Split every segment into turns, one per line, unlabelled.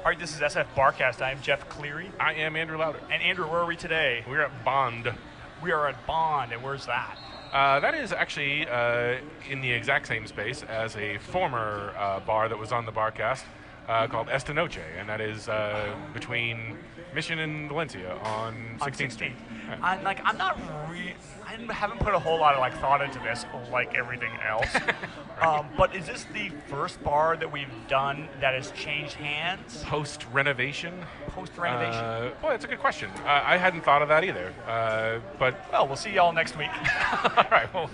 All right, this is SFBarkast. I'm Jeff Cleary.
I am Andrew Lauder.
And Andrew, where are we today?
We're at Bond.
We are at Bond, and where's that?
That is actually in the exact same space as a former bar that was on the Barcast called Esta Noche, and that is between Mission and Valencia on 16th Street.
Yeah. I haven't put a whole lot of thought into this, like everything else.
Right.
But is this the first bar that we've done that has changed hands?
Post-renovation?
Post-renovation?
Well, that's a good question. I hadn't thought of that either.
Well, we'll see y'all next week.
All right, well,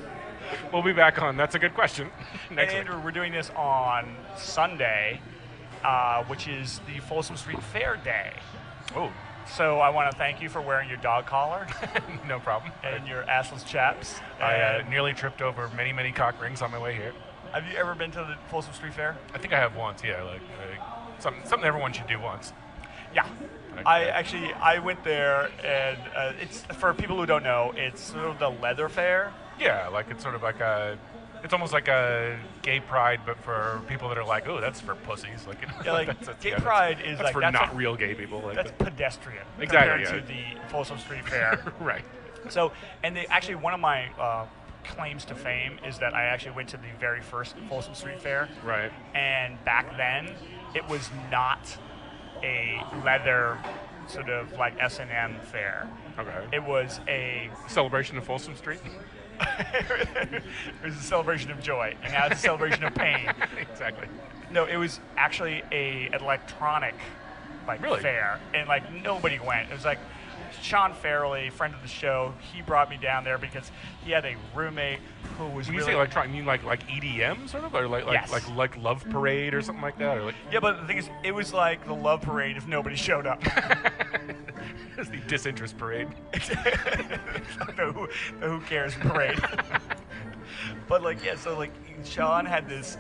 we'll be back on. That's a good question. Next week.
Andrew, we're doing this on Sunday, which is the Folsom Street Fair Day.
Oh.
So I want to thank you for wearing your dog collar.
No problem.
And your assless chaps.
I nearly tripped over many, many cock rings on my way here.
Have you ever been to the Folsom Street Fair?
I think I have once, yeah. Something everyone should do once.
Yeah. I went there, and it's, for people who don't know, it's sort of the leather fair.
Yeah, it's sort of it's almost like a gay pride, but for people that are like, oh, that's for pussies.
Gay pride is
that's for not real gay people.
That's pedestrian
exactly,
compared to the Folsom Street Fair.
Right.
So, and actually one of my claims to fame is that I actually went to the very first Folsom Street Fair.
Right.
And back then, it was not a leather sort of like S&M fair.
Okay.
It was a
celebration of Folsom Street.
It was a celebration of joy, and now it's a celebration of pain.
Exactly.
No, it was actually a electronic fair, and nobody went. It was like Sean Farrelly, friend of the show, he brought me down there because he had a roommate who was
when
really...
you say electronic, you mean like EDM sort of, or
yes.
like Love Parade or something like that, or
Yeah, but the thing is, it was like the Love Parade if nobody showed up.
It's the disinterest parade.
the who cares parade. But so Sean had this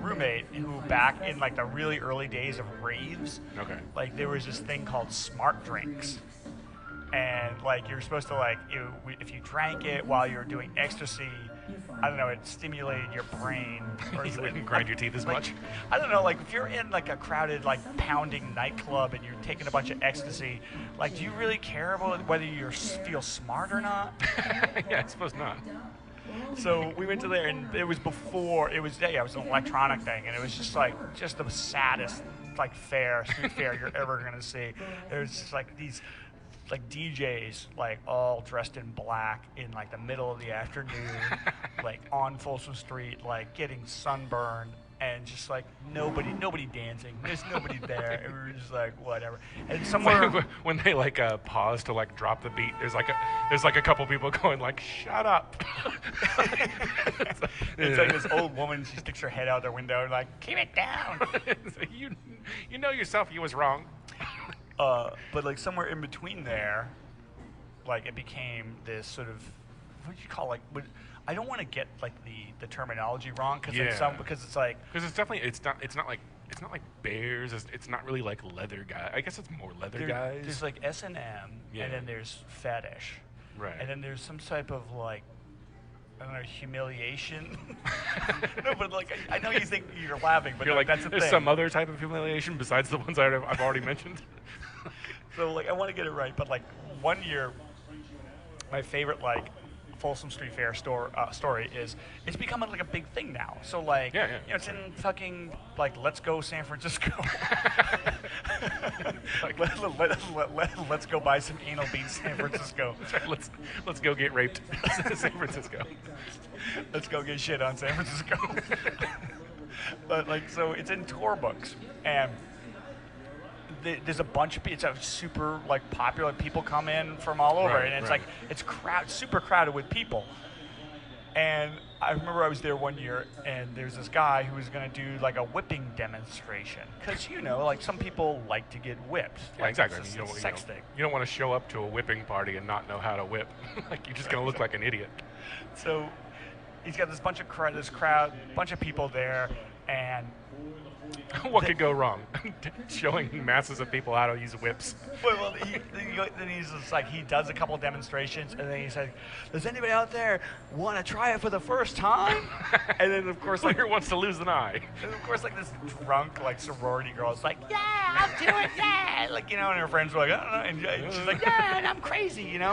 roommate who back in the really early days of raves,
okay,
there was this thing called smart drinks. And you're supposed to if you drank it while you were doing ecstasy, I don't know, it stimulated your brain. Or
you wouldn't grind your teeth as much.
I don't know, if you're in a crowded pounding nightclub and you're taking a bunch of ecstasy, do you really care about whether you feel smart or not?
Yeah, I suppose not.
So we went to there, and it was before it was it was an electronic thing, and it was just the saddest street fair you're ever gonna see. There's just these DJs all dressed in black in the middle of the afternoon, on Folsom Street, getting sunburned, and just nobody dancing. There's nobody there. And we were just whatever. And somewhere
when they pause to drop the beat, there's a couple people going shut up.
It's this old woman. She sticks her head out their window and keep it down.
You know yourself, you was wrong.
But somewhere in between there, it became this sort of, what do you call I don't want to get the terminology wrong because it's
definitely it's not like bears. It's not really leather guy. I guess it's more leather guys.
There's S&M,
yeah.
And then there's fetish,
right?
And then there's some type of I don't know, humiliation. No, but I know you think you're laughing, but
you're
that's the thing.
There's some other type of humiliation besides the ones I've already mentioned.
So I want to get it right, but one year, my favorite Folsom Street Fair story is it's becoming a big thing now. So it's in fucking Let's Go San Francisco. Let's go buy some anal beads, San Francisco.
That's right. Let's go get raped, San Francisco.
Let's go get shit on San Francisco. But so it's in tour books, and there's a bunch of it's a super popular. People come in from all over,
right,
and it's
right.
It's super crowded with people. And I remember I was there one year, and there's this guy who was going to do a whipping demonstration because some people like to get whipped.
Yeah, exactly.
It's a sex thing.
You don't want to show up to a whipping party and not know how to whip. You're just going to look like an idiot.
So he's got this bunch of people there, and
what could go wrong? showing masses of people how to use whips.
Well, then he's just like, he does a couple demonstrations, and then he's like, does anybody out there want to try it for the first time? And then, of course, like,
Who wants to lose an eye?
and of course, like, this drunk, like, sorority girl is like, yeah, I'll do it, yeah. Like, and her friends were like, I don't know. And she's like, yeah, and I'm crazy, And,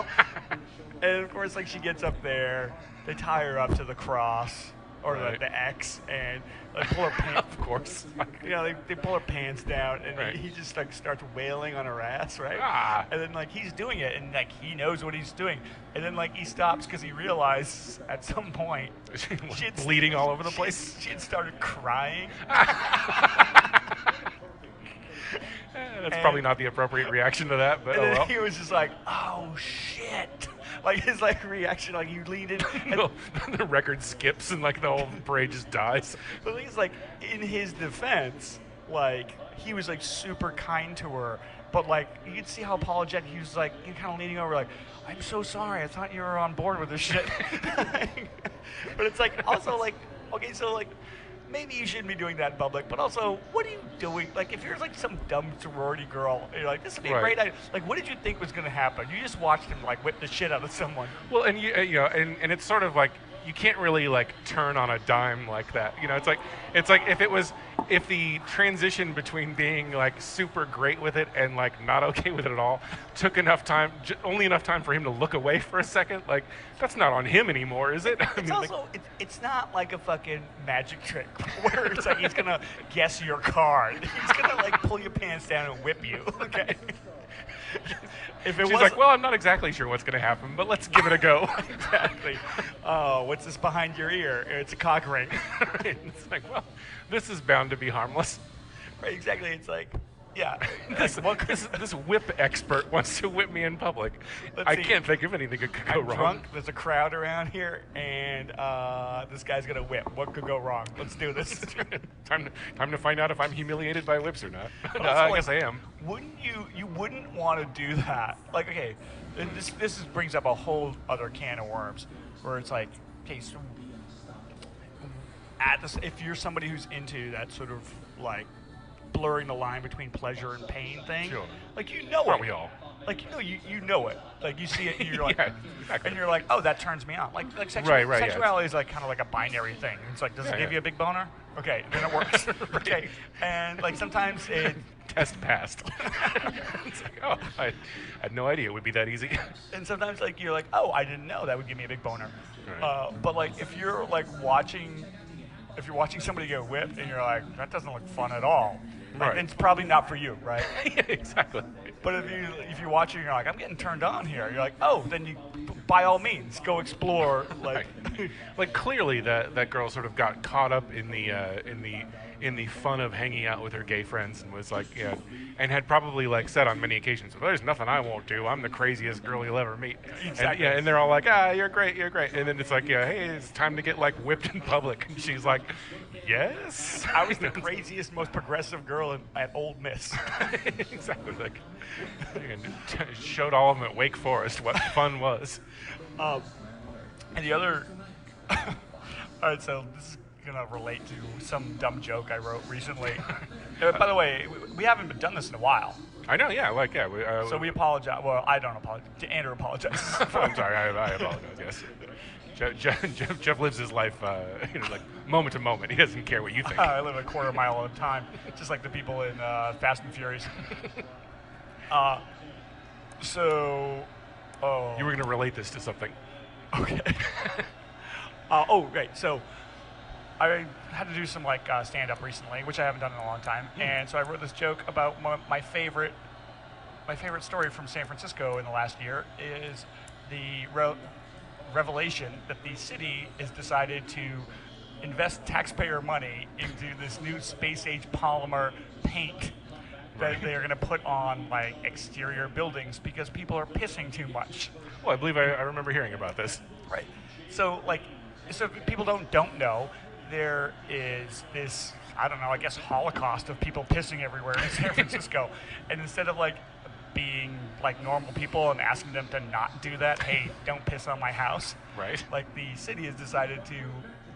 of course, like, she gets up there, they tie her up to the cross, or
Right.
the X, and like pull her pants.
Of course.
They pull her pants down, and
Right.
he just like starts wailing on her ass, right?
Ah.
And then like he's doing it, and like he knows what he's doing, and then like he stops because he realizes at some point she had
Bleeding all over the place.
She had started crying.
That's probably not the appropriate reaction to that, but
And
oh
then
well.
he was just like, "Oh shit!" Like his like reaction, like he leaned in. And,
The record skips and like the whole parade just dies.
but he's like, in his defense, like he was like super kind to her, but like you could see how apologetic he was. Like he kind of leaning over, like, "I'm so sorry. I thought you were on board with this shit." But it's like also like, okay, so like. Maybe you shouldn't be doing that in public, but also, what are you doing? Like, if you're like some dumb sorority girl, and you're like, this would be a
Right.
great idea. Like, what did you think was going to happen? You just watched him like whip the shit out of someone.
Well, and and it's sort of like you can't really like turn on a dime like that. It's like if the transition between being like super great with it and like not okay with it at all took enough time, only enough time for him to look away for a second. Like that's not on him anymore, is it? I
It's
mean,
also, it's not like a fucking magic trick where it's like he's going to guess your card. He's going to like pull your pants down and whip you, okay? If it
she's
was
like, well, I'm not exactly sure what's going to happen, but let's give it a go.
exactly. Oh, what's this behind your ear? It's a cock ring.
Right. It's like, well, this is bound to be harmless.
Right, exactly. It's like, yeah.
This whip expert wants to whip me in public.
Let's
I
see.
can't think of anything that could go
I'm
wrong.
drunk. There's a crowd around here, and this guy's gonna whip. What could go wrong? Let's do this.
time to find out if I'm humiliated by whips or not.
But
No,
also,
I
like,
guess I am.
Wouldn't you wouldn't want to do that? Like, okay, brings up a whole other can of worms, where it's like, okay, so if you're somebody who's into that sort of like blurring the line between pleasure and pain thing,
Sure.
like you know
Aren't
it.
we all?
Like you know it. Like you see it, and you're like,
Yeah, exactly.
and you're like, oh, that turns me on. Like
Right, yeah.
sexuality is like kind of like a binary thing. It's like, does it
Yeah,
give
yeah.
you a big boner? Okay, then it works. Okay, and like sometimes it.
Test passed. It's like, oh, I had no idea it would be that easy.
And sometimes, like, you're like, oh, I didn't know that would give me a big boner.
Right.
But like, if you're watching somebody get whipped, and you're like, that doesn't look fun at all, like,
Right.
it's probably not for you, right?
Yeah, exactly.
But if you watch it, and you're like, I'm getting turned on here. You're like, oh, then you, by all means, go explore. Like,
Like clearly that girl sort of got caught up in the fun of hanging out with her gay friends and was like, yeah, and had probably like said on many occasions, well, there's nothing I won't do. I'm the craziest girl you'll ever meet.
Exactly.
And, yeah, and they're all like, you're great. And then it's like, yeah, hey, it's time to get like whipped in public. And she's like, yes.
I was the craziest, most progressive girl at Ole Miss.
Exactly. Like, and showed all of them at Wake Forest what fun was.
And the other, all right, so this is gonna relate to some dumb joke I wrote recently. By the way, we haven't done this in a while,
I know, yeah, like, yeah.
so we apologize. Well, I don't apologize. Andrew apologizes.
I'm sorry, I apologize, yes. Jeff lives his life, like moment to moment. He doesn't care what you think.
I live a quarter mile at a time, just like the people in Fast and Furious. So, oh,
You were going to relate this to something.
okay. Right. So I had to do some like stand-up recently, which I haven't done in a long time, and so I wrote this joke about my favorite story from San Francisco in the last year is the revelation that the city has decided to invest taxpayer money into this new space-age polymer paint that they're going to put on like exterior buildings because people are pissing too much.
Well, I believe I remember hearing about this.
Right. So if people don't know, there is this, I don't know, I guess Holocaust of people pissing everywhere in San Francisco. And instead of like being like normal people and asking them to not do that, hey, don't piss on my house.
Right.
Like the city has decided to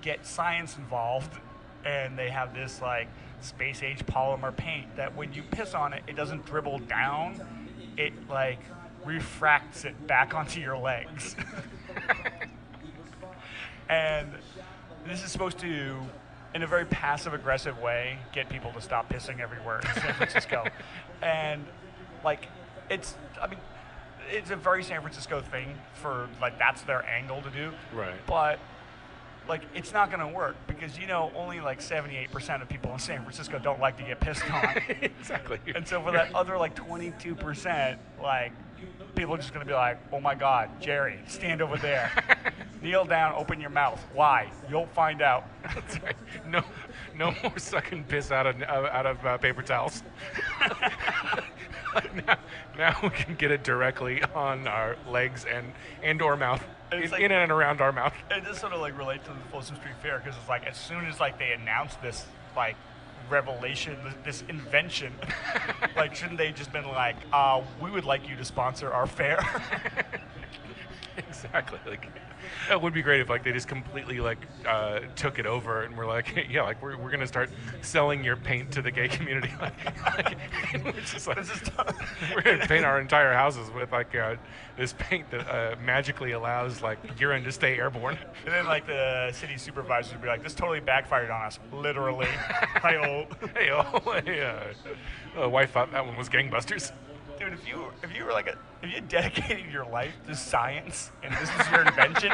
get science involved and they have this like space age polymer paint that when you piss on it, it doesn't dribble down. It like refracts it back onto your legs. And this is supposed to, in a very passive-aggressive way, get people to stop pissing everywhere in San Francisco. And like, it's a very San Francisco thing for like that's their angle to do.
Right.
But like, it's not going to work because only like 78% of people in San Francisco don't like to get pissed on.
Exactly.
And so for that other like 22%, like people are just going to be like, oh my God, Jerry, stand over there. Kneel down, open your mouth. Why? You'll find out.
That's right. No more sucking piss out of paper towels. now we can get it directly on our legs and or mouth, in and around our mouth.
It just sort of like relate to the Folsom Street Fair because it's like as soon as like they announced this like revelation, this invention, like shouldn't they just been like, we would like you to sponsor our fair?
Exactly. Like, it would be great if like they just completely like took it over and we're like, yeah, like we're gonna start selling your paint to the gay community. We're just like, we're gonna paint our entire houses with like this paint that magically allows like urine to stay airborne.
And then like the city supervisors would be like, this totally backfired on us, literally. Hi-oh.
Wife thought that one was gangbusters.
Dude, if you dedicated your life to science and this was your invention.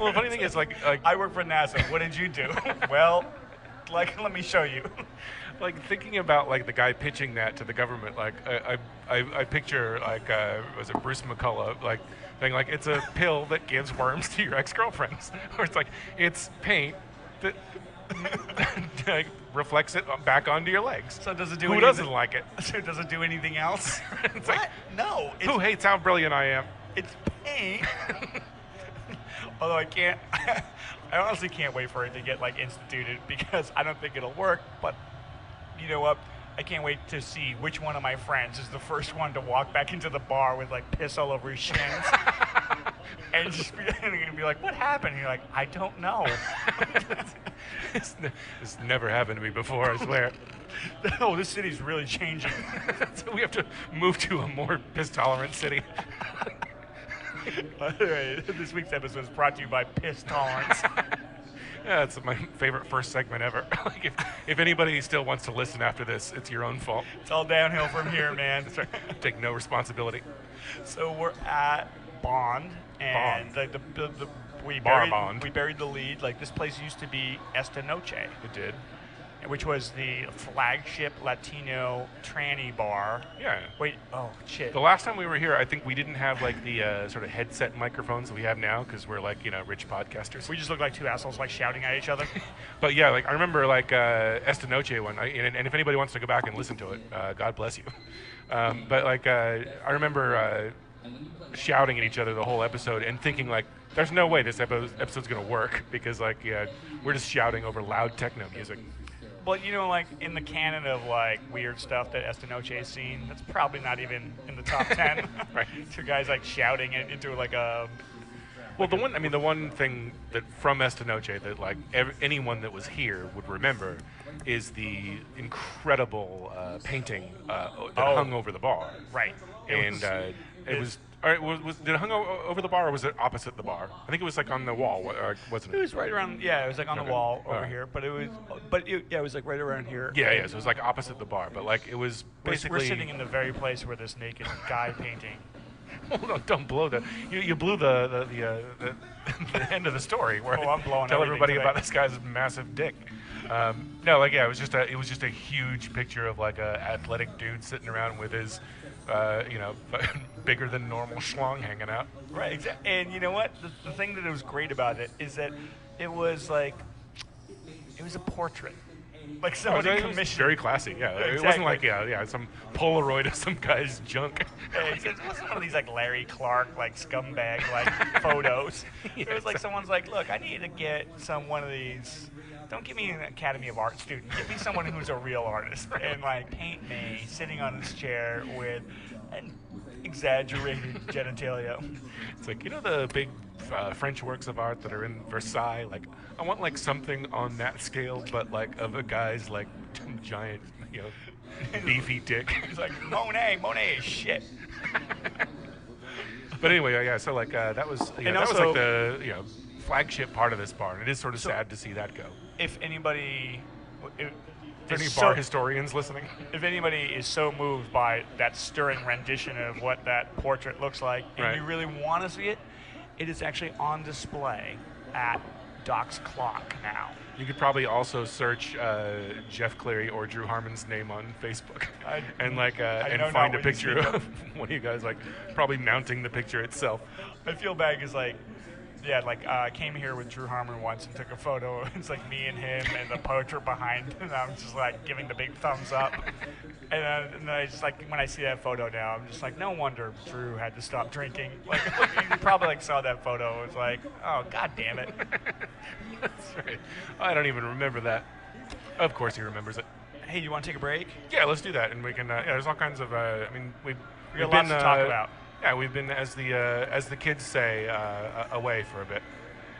Well, the funny thing is, like
I work for NASA. What did you do? Well, like, let me show you.
Like thinking about like the guy pitching that to the government, like I picture like was it Bruce McCullough like saying like it's a pill that gives worms to your ex-girlfriends, or it's like it's paint that reflects it back onto your legs.
So does it do?
Who doesn't like it?
So does it do anything else?
It's
what?
Like,
no.
Who hates how brilliant I am?
It's paint. Although I honestly can't wait for it to get like instituted because I don't think it'll work. But you know what? I can't wait to see which one of my friends is the first one to walk back into the bar with like piss all over his shins. And just be like, what happened? And you're like, I don't know.
This never happened to me before, I swear.
No, this city's really changing.
So we have to move to a more piss-tolerant city.
Anyway, this week's episode is brought to you by Piss Tolerance.
Yeah, it's my favorite first segment ever. Like if anybody still wants to listen after this, it's your own fault.
It's all downhill from here, man.
That's right. Take no responsibility.
So we're at Bond, and we buried the lead. Like, this place used to be Esta Noche.
It did.
Which was the flagship Latino tranny bar.
Yeah.
Wait, oh, shit.
The last time we were here, I think we didn't have, like, the sort of headset microphones that we have now, because we're, like, rich podcasters.
We just look like two assholes, like, shouting at each other.
But, yeah, like, I remember, like, Esta Noche one, and if anybody wants to go back and listen to it, God bless you. But, like, I remember shouting at each other the whole episode and thinking, like, there's no way this episode's going to work, because, like, we're just shouting over loud techno music.
Well, like, in the canon of, like, weird stuff that Esta Noche has seen, that's probably not even in the top 10.
Right.
Two guys, like, shouting it into, like, a...
Well, the one thing that from Esta Noche that, like, anyone that was here would remember is the incredible painting that hung over the bar.
Right.
It was... All right, did it hung over the bar, or was it opposite the bar? I think it was like on the wall, wasn't it?
It was right around. Yeah, it was like on the wall over here, but it was like right around here.
Yeah. So it was like opposite the bar, but like it was basically.
We're sitting in the very place where this naked guy painting.
Hold on, don't blow the. You blew the end of the story where
I'm blowing.
Tell everybody about this guy's massive dick. No, like it was just a huge picture of like a athletic dude sitting around with his. Bigger than normal schlong hanging out.
Right, exactly. And you know what? The thing that was great about it is that it was a portrait. Like somebody commissioned.
It was very classy, yeah.
Exactly.
It wasn't like, some Polaroid of some guy's junk.
It wasn't one of these, like, Larry Clark, like, scumbag, like, photos. It was like someone's like, look, I need to get one of these don't give me an Academy of Art student. Give me someone who's a real artist and like paint me sitting on this chair with an exaggerated genitalia.
It's like, the big French works of art that are in Versailles. Like, I want like something on that scale, but like of a guy's like giant, beefy dick.
It's like Monet is shit.
But anyway, yeah. So like that was, that was like the flagship part of this bar, and it is sort of sad to see that go.
If anybody,
any bar historians listening?
If anybody is so moved by that stirring rendition of what that portrait looks like, and you really want to see it, it is actually on display at Doc's Clock now.
You could probably also search Jeff Cleary or Drew Harmon's name on Facebook and find a picture of one of you guys, like probably mounting the picture itself.
I feel bad because I came here with Drew Harmon once and took a photo. It's like me and him and the portrait behind, and I'm just like giving the big thumbs up. And then I just like when I see that photo now, I'm just like, no wonder Drew had to stop drinking. Like you probably saw that photo. It's like, oh god damn it.
That's right. I don't even remember that. Of course he remembers it.
Hey, you want to take a break?
Yeah, let's do that, and we can. There's all kinds of.
We got lots to talk about.
Yeah, we've been, as the kids say, away for a bit.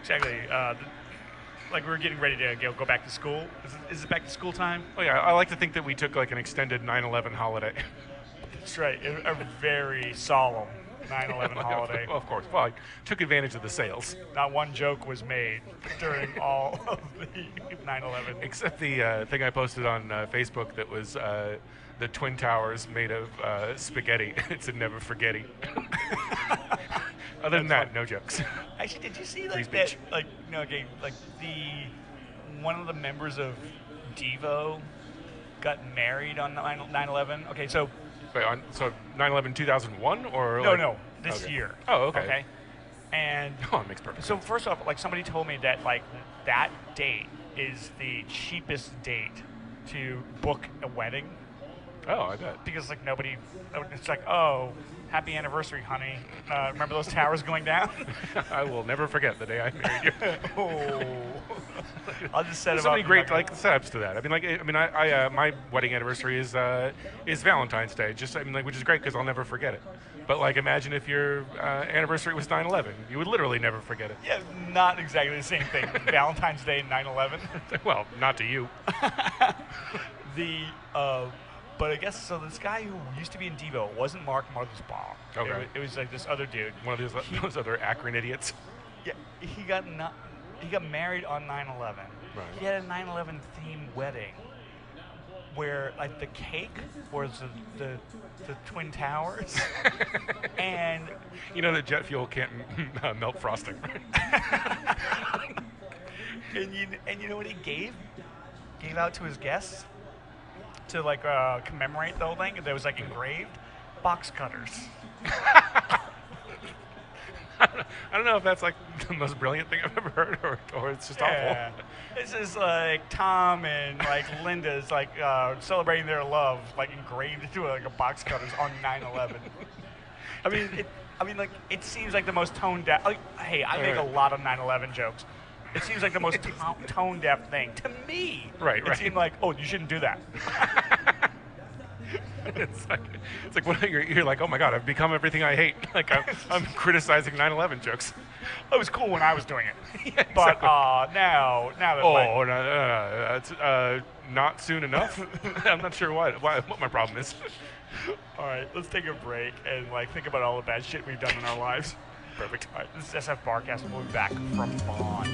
Exactly. Like we're getting ready to go back to school. Is it back to school time?
Oh yeah, I like to think that we took like an extended 9/11 holiday.
That's right. A very solemn 9/11 holiday.
Well, of course. Well, I took advantage of the sales.
Not one joke was made during all of the 9/11.
Except the thing I posted on Facebook that was the Twin Towers made of spaghetti. It said never forgetty. Other than that, no jokes.
Actually, did you see like that? Like one of the members of Devo got married on 9/11. Okay, so.
Wait, so 9/11 2001 or
no, this year.
Oh, okay.
Okay. And
it makes perfect sense.
So first off, like somebody told me that like that date is the cheapest date to book a wedding.
Oh, I bet.
Because like nobody, it's like, oh, happy anniversary, honey. Remember those towers going down?
I will never forget the day I married you.
Oh, I'll just set
so many great like setups to that. I my wedding anniversary is Valentine's Day. Which is great because I'll never forget it. But like, imagine if your anniversary was 9/11, you would literally never forget it.
Yeah, not exactly the same thing. Valentine's Day and 9/11.
Well, not to you.
But I guess so. This guy who used to be in Devo, it wasn't Mark Mothersbaugh.
Okay.
It was like this other dude.
One of those other Akron idiots.
Yeah, he got married on 9/11.
Right.
He had a 9/11 themed wedding where like the cake was the Twin Towers, and
that jet fuel can't melt frosting.
and you know what he gave out to his guests? To like commemorate the whole thing, that was like engraved box cutters.
I don't know if that's like the most brilliant thing I've ever heard, or it's just awful.
This is like Tom and like Linda's like celebrating their love, like engraved into like a box cutters on 9/11. It seems like the most tone deaf. Like, hey, I make a lot of 9/11 jokes. It seems like the most tone-deaf thing to me.
Right.
It seemed like, oh, you shouldn't do that.
It's like what you're like, oh my god, I've become everything I hate. Like I'm criticizing 9/11 jokes.
It was cool when I was doing it.
Yeah, exactly.
But now that
it's not soon enough. I'm not sure what my problem is.
All right, let's take a break and think about all the bad shit we've done in our lives.
Perfect.
All right, this is SFBarkast. We'll be back from Bond.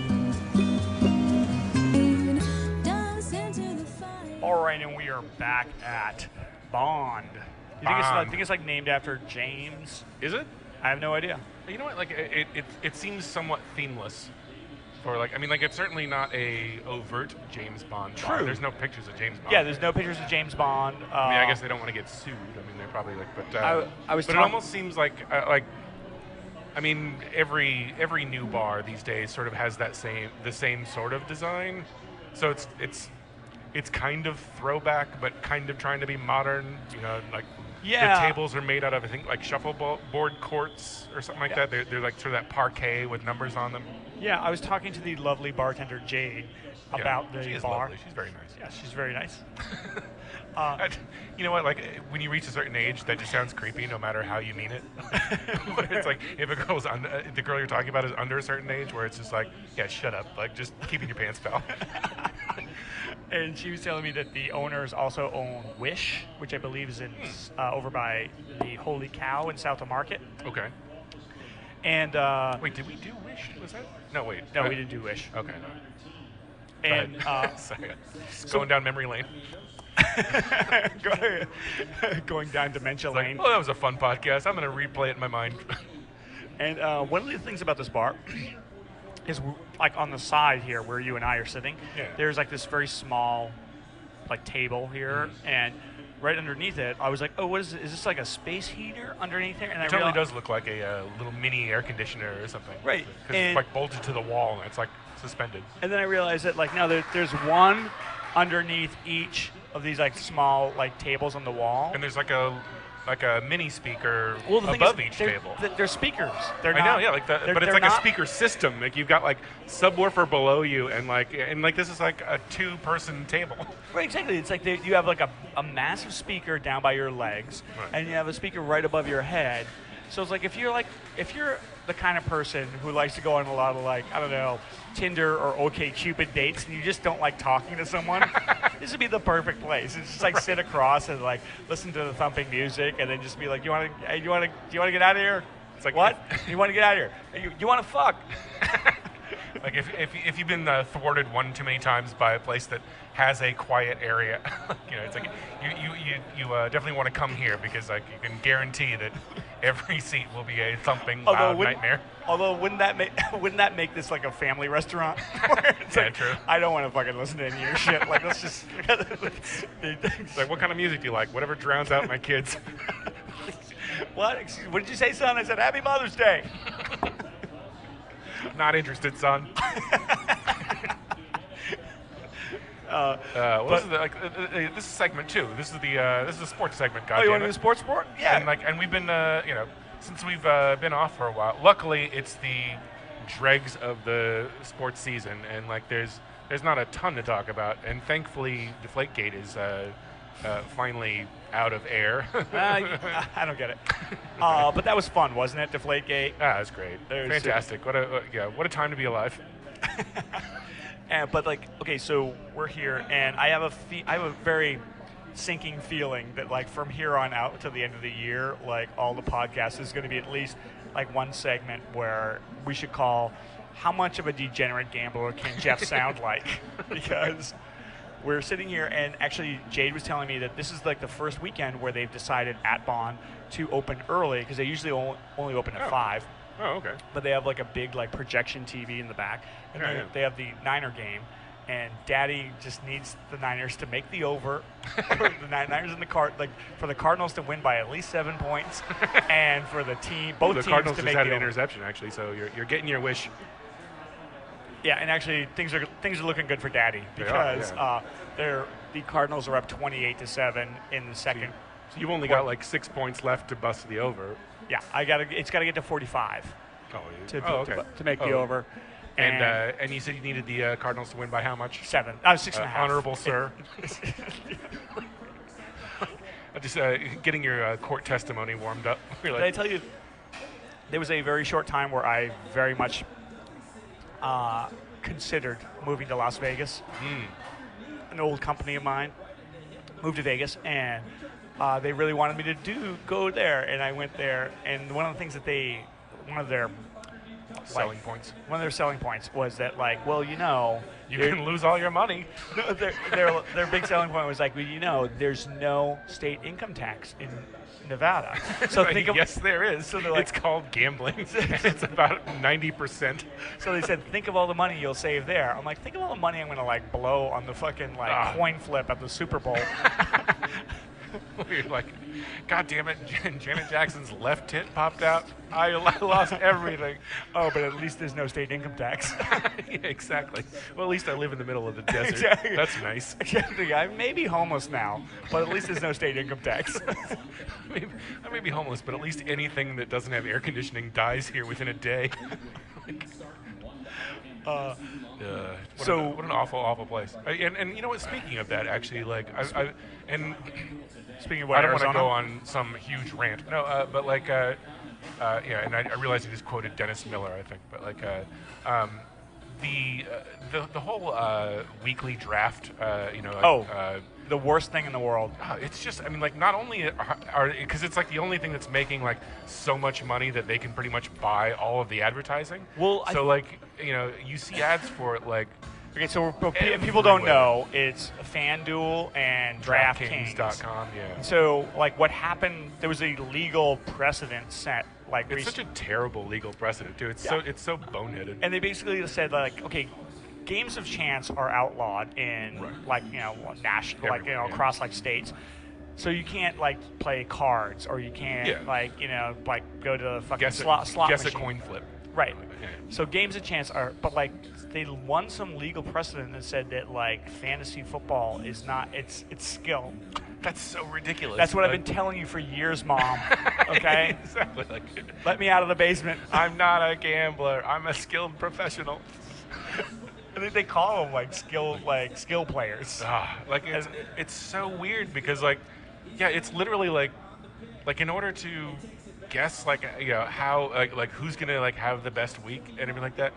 All right, and we are back at Bond. You think it's named after James?
Is it?
I have no idea.
You know what? It seems somewhat themeless. It's certainly not a overt James Bond.
True.
Bar. There's no pictures of James Bond.
Yeah, there's no pictures of James Bond.
I guess they don't want to get sued. They're probably but it almost seems like every new bar these days sort of has the same sort of design. So it's kind of throwback, but kind of trying to be modern.
Yeah.
The tables are made out of, I think, like shuffleboard courts or something like that. They're like sort of that parquet with numbers on them.
Yeah, I was talking to the lovely bartender Jade, about the
she is
bar.
Lovely. She's very nice.
Yeah, she's very nice.
You know what? Like when you reach a certain age, that just sounds creepy, no matter how you mean it. It's like if the girl you're talking about is under a certain age, where it's just like, yeah, shut up, like just keep in your pants, pal.
And she was telling me that the owners also own Wish, which I believe is in over by the Holy Cow in South of Market.
Okay.
And
wait, did we do Wish? Was that? No, wait.
No, we didn't do Wish.
Okay.
And
sorry, going down memory lane.
going down dementia lane.
Like, oh, that was a fun podcast. I'm going to replay it in my mind.
And one of the things about this bar is, like, on the side here where you and I are sitting, there's like this very small, like, table here, and right underneath it, I was like, oh, what is it? Is this like a space heater underneath there? And
it totally does look like a little mini air conditioner or something.
Right.
Because it's like bolted to the wall and it's like suspended.
And then I realized that, like, now there's one underneath each of these, like, small, like, tables on the wall.
And there's like a mini speaker
above
each table.
They're speakers.
But it's like a speaker system. Like you've got like subwoofer below you, and this is like a 2-person table.
Right, exactly. It's like you have like a massive speaker down by your legs, and you have a speaker right above your head. So it's like if you're the kind of person who likes to go on a lot of, like, I don't know, Tinder or OkCupid dates, and you just don't like talking to someone, this would be the perfect place. It's just like sit across and like listen to the thumping music, and then just be like, do you want to get out of here? It's like, what? You want to get out of here? You want to fuck?
Like if you've been thwarted one too many times by a place that has a quiet area, it's like you definitely want to come here, because like you can guarantee that every seat will be a thumping loud nightmare.
Although wouldn't that make this like a family restaurant?
True.
I don't want to fucking listen to any of your shit. Like, let's just.
It's like, what kind of music do you like? Whatever drowns out my kids.
What did you say, son? I said, Happy Mother's Day.
Not interested, son. This is segment 2. This is the sports segment.
Oh, you want to do sports? Yeah.
And we've been since we've been off for a while. Luckily, it's the dregs of the sports season, and like there's not a ton to talk about. And thankfully, Deflategate is finally out of air.
I don't get it. But that was fun, wasn't it? Deflategate.
Ah, that's great. Fantastic. What a time to be alive.
But like, okay, so we're here, and I have a very sinking feeling that, like, from here on out to the end of the year, like, all the podcasts is going to be at least like one segment where we should call "How much of a degenerate gambler can Jeff sound like?" Because we're sitting here, and actually Jade was telling me that this is like the first weekend where they've decided at Bond to open early, because they usually only open at 5.
Oh, okay.
But they have like a big like projection TV in the back, and they have the Niner game, and Daddy just needs the Niners to make the over, the Niners in the for the Cardinals to win by at least 7 points, and for the both teams
Cardinals
to
just
make
had
the
an
over.
interception, actually, so you're getting your wish.
Yeah, and actually things are looking good for Daddy, because the Cardinals are up 28-7 in the second.
So you've only got like 6 points left to bust the over.
Yeah, it's got to get to 45 to make the over.
And you said you needed the Cardinals to win by how much?
7. 6.5.
Honorable sir. Just getting your court testimony warmed up.
Did I tell you, there was a very short time where I very much considered moving to Las Vegas. An old company of mine moved to Vegas, and they really wanted me to go there, and I went there. And one of the things that one of their selling points was that, like, well, you
can lose all your money.
No, their big selling point was like, well, there's no state income tax in Nevada. So
yes, there is. So it's called gambling. It's about 90%.
So they said, think of all the money you'll save there. I'm like, think of all the money I'm going to like blow on the fucking coin flip at the Super Bowl.
You're like, God damn it, Janet Jackson's left tit popped out. I lost everything.
Oh, but at least there's no state income tax.
Yeah, exactly. Well, at least I live in the middle of the desert.
Exactly.
That's nice.
Exactly. I may be homeless now, but at least there's no state income tax.
I may be homeless, but at least anything that doesn't have air conditioning dies here within a day. What an awful place. And you know what? Speaking of that, actually, like and
Speaking of
I don't
want
want to go on some huge rant. No, but like yeah, and I realize you just quoted Dennis Miller, I think, but like the whole weekly draft,
the worst thing in the world.
It's just, I mean, like, not only are because it's like the only thing that's making like so much money that they can pretty much buy all of the advertising.
Well,
so like, you know, you see ads for it like.
Okay, so if people don't know, it's FanDuel and DraftKings.com.
Yeah.
So, like, what happened? There was a legal precedent set. Like,
it's such a terrible legal precedent, too. It's so boneheaded.
And they basically said, like, okay, games of chance are outlawed in like, you know, national, like, you know, across like states. So you can't like play cards, or you can't like, you know, like go to the fucking slot
guess
machine.
A coin flip.
Right. So games of chance are, but like they won some legal precedent that said that like fantasy football is not, it's skill.
That's so ridiculous.
That's what I've been telling you for years, Mom. Okay?
Exactly. Like,
let me out of the basement.
I'm not a gambler. I'm a skilled professional.
I think they call them like skill players.
Like it's so weird because like, yeah, it's literally like in order to guess like, you know, how like who's gonna like have the best week and everything like that.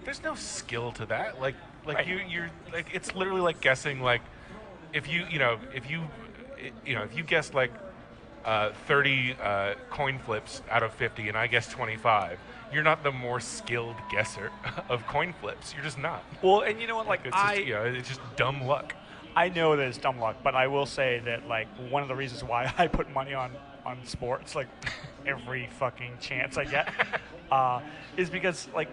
There's no skill to that. Like you're like, it's literally like guessing like if you guess like 30 coin flips out of 50 and I guess 25, you're not the more skilled guesser of coin flips. You're just not.
Well, and you know what? Like
it's just dumb luck.
I know that it's dumb luck, but I will say that like one of the reasons why I put money on sports, like every fucking chance I get, is because like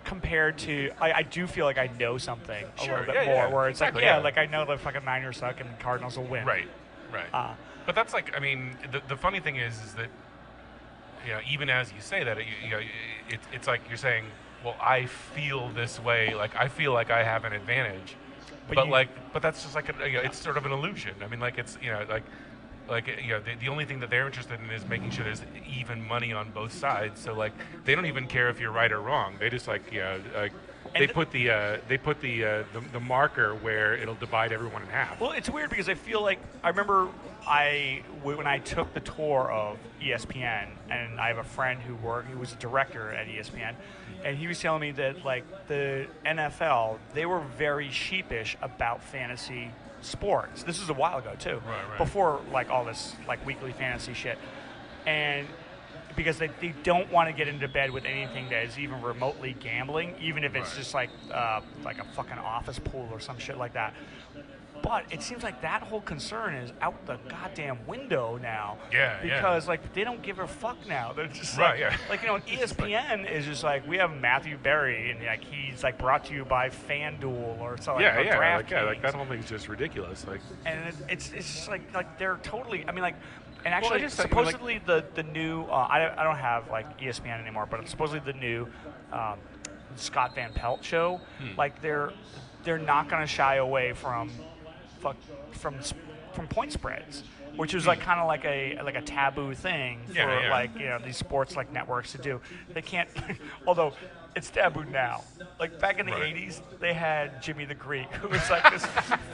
compared to, I do feel like I know something a little bit more. Where it's
exactly,
like like I know the fucking Niners suck and the Cardinals will win.
Right. But that's like, I mean, the funny thing is that, you know, even as you say that, it's like you're saying, well, I feel this way, like I feel like I have an advantage, but that's just like it's sort of an illusion. I mean, like it's, you know, the only thing that they're interested in is making sure there's even money on both sides. So like they don't even care if you're right or wrong. They just like, they put the marker where it'll divide everyone in half.
Well, it's weird because I feel like I remember when I took the tour of ESPN, and I have a friend who was a director at ESPN, and he was telling me that like the NFL, they were very sheepish about fantasy sports. This was a while ago too, before like all this like weekly fantasy shit, and because they don't want to get into bed with anything that is even remotely gambling, even if it's just like a fucking office pool or some shit like that. But it seems like that whole concern is out the goddamn window now. Because like they don't give a fuck now. They're just like you know, ESPN is just like, we have Matthew Berry and like he's like brought to you by FanDuel or something.
Like that whole thing's just ridiculous. Like,
and it's just like they're totally. I mean, like. And actually, supposedly the new I don't have like ESPN anymore, but supposedly the new Scott Van Pelt show, like they're not going to shy away from point spreads, which was like kind of like a taboo thing for like, you know, these sports like networks to do. They can't, although it's taboo now. Like back in the 80s, they had Jimmy the Greek, who was like this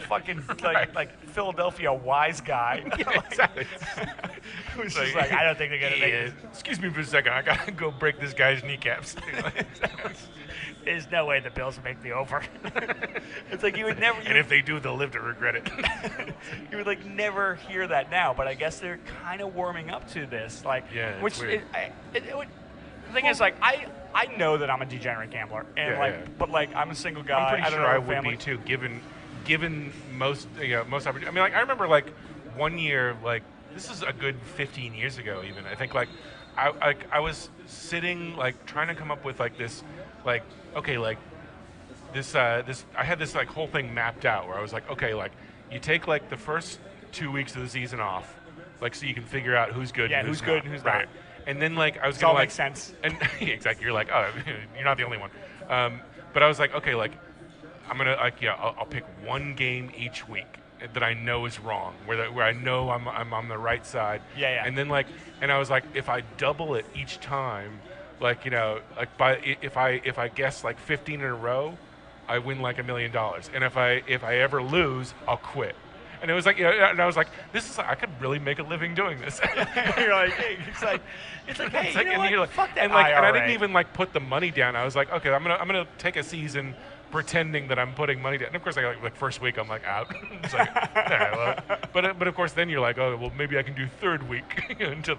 fucking like Philadelphia wise guy.
Exactly.
Who's just like, I don't think they're gonna make it.
Excuse me for a second, I gotta go break this guy's kneecaps.
There's no way the Bills will make the over. It's like you would never.
And if they do, they'll live to regret it.
You would like never hear that now, but I guess they're kind of warming up to this, like, which the thing is, like, I know that I'm a degenerate gambler, and but like I'm a single guy.
I'm pretty sure I would be too, given most opportunities. I mean, like I remember like one year, like this is a good 15 years ago, even I think, like I was sitting like trying to come up with like this, like okay, like this I had this like whole thing mapped out where I was like, okay, like you take like the first 2 weeks of the season off, like so you can figure out who's good, and
who's good, and who's not.
And then like I was
gonna
like,
makes sense.
And exactly, you're like, oh, you're not the only one. But I was like, okay, like I'm gonna like I'll pick one game each week that I know is wrong, where I know I'm on the right side.
Yeah.
And then like, and I was like, if I double it each time, like if I guess like 15 in a row, I win like $1 million, and if I ever lose, I'll quit. And it was like, and I was like, I could really make a living doing this.
You're like, hey, it's like, hey, you know what?
You're like,
fuck that
and like, and I
IRA.
didn't even like put the money down. I was like, okay, I'm gonna take a season pretending that I'm putting money down. And of course, like first week, I'm like out. It's like, yeah, well, but of course, then you're like, oh, well, maybe I can do third week until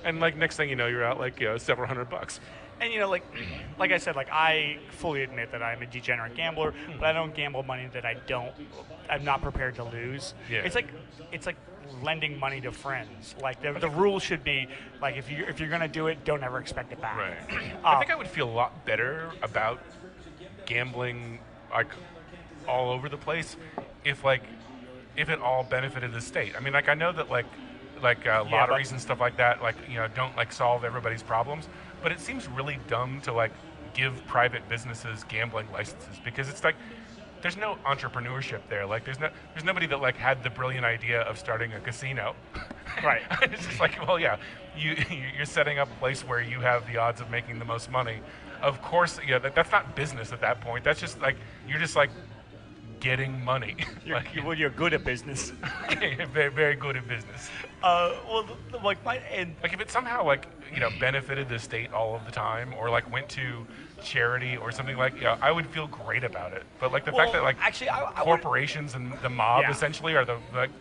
and like next thing you know, you're out like several $100.
And like I said, like I fully admit that I'm a degenerate gambler, but I don't gamble money that I'm not prepared to lose.
Yeah.
It's like lending money to friends. Like the rule should be like if you're gonna do it, don't ever expect it back.
Right. I think I would feel a lot better about gambling like all over the place if it all benefited the state. I mean, like I know that like lotteries and stuff like that, like don't like solve everybody's problems. But it seems really dumb to like give private businesses gambling licenses because it's like there's no entrepreneurship there. Like there's nobody that like had the brilliant idea of starting a casino.
Right.
It's just like, well, yeah, you're setting up a place where you have the odds of making the most money. Of course, that's not business at that point. That's just like you're just like getting money.
You're good at business.
Very, very good at business.
Like
if it somehow like benefited the state all of the time, or like went to charity or something, like I would feel great about it. But like the fact that like
actually, I
corporations and the mob essentially are the like.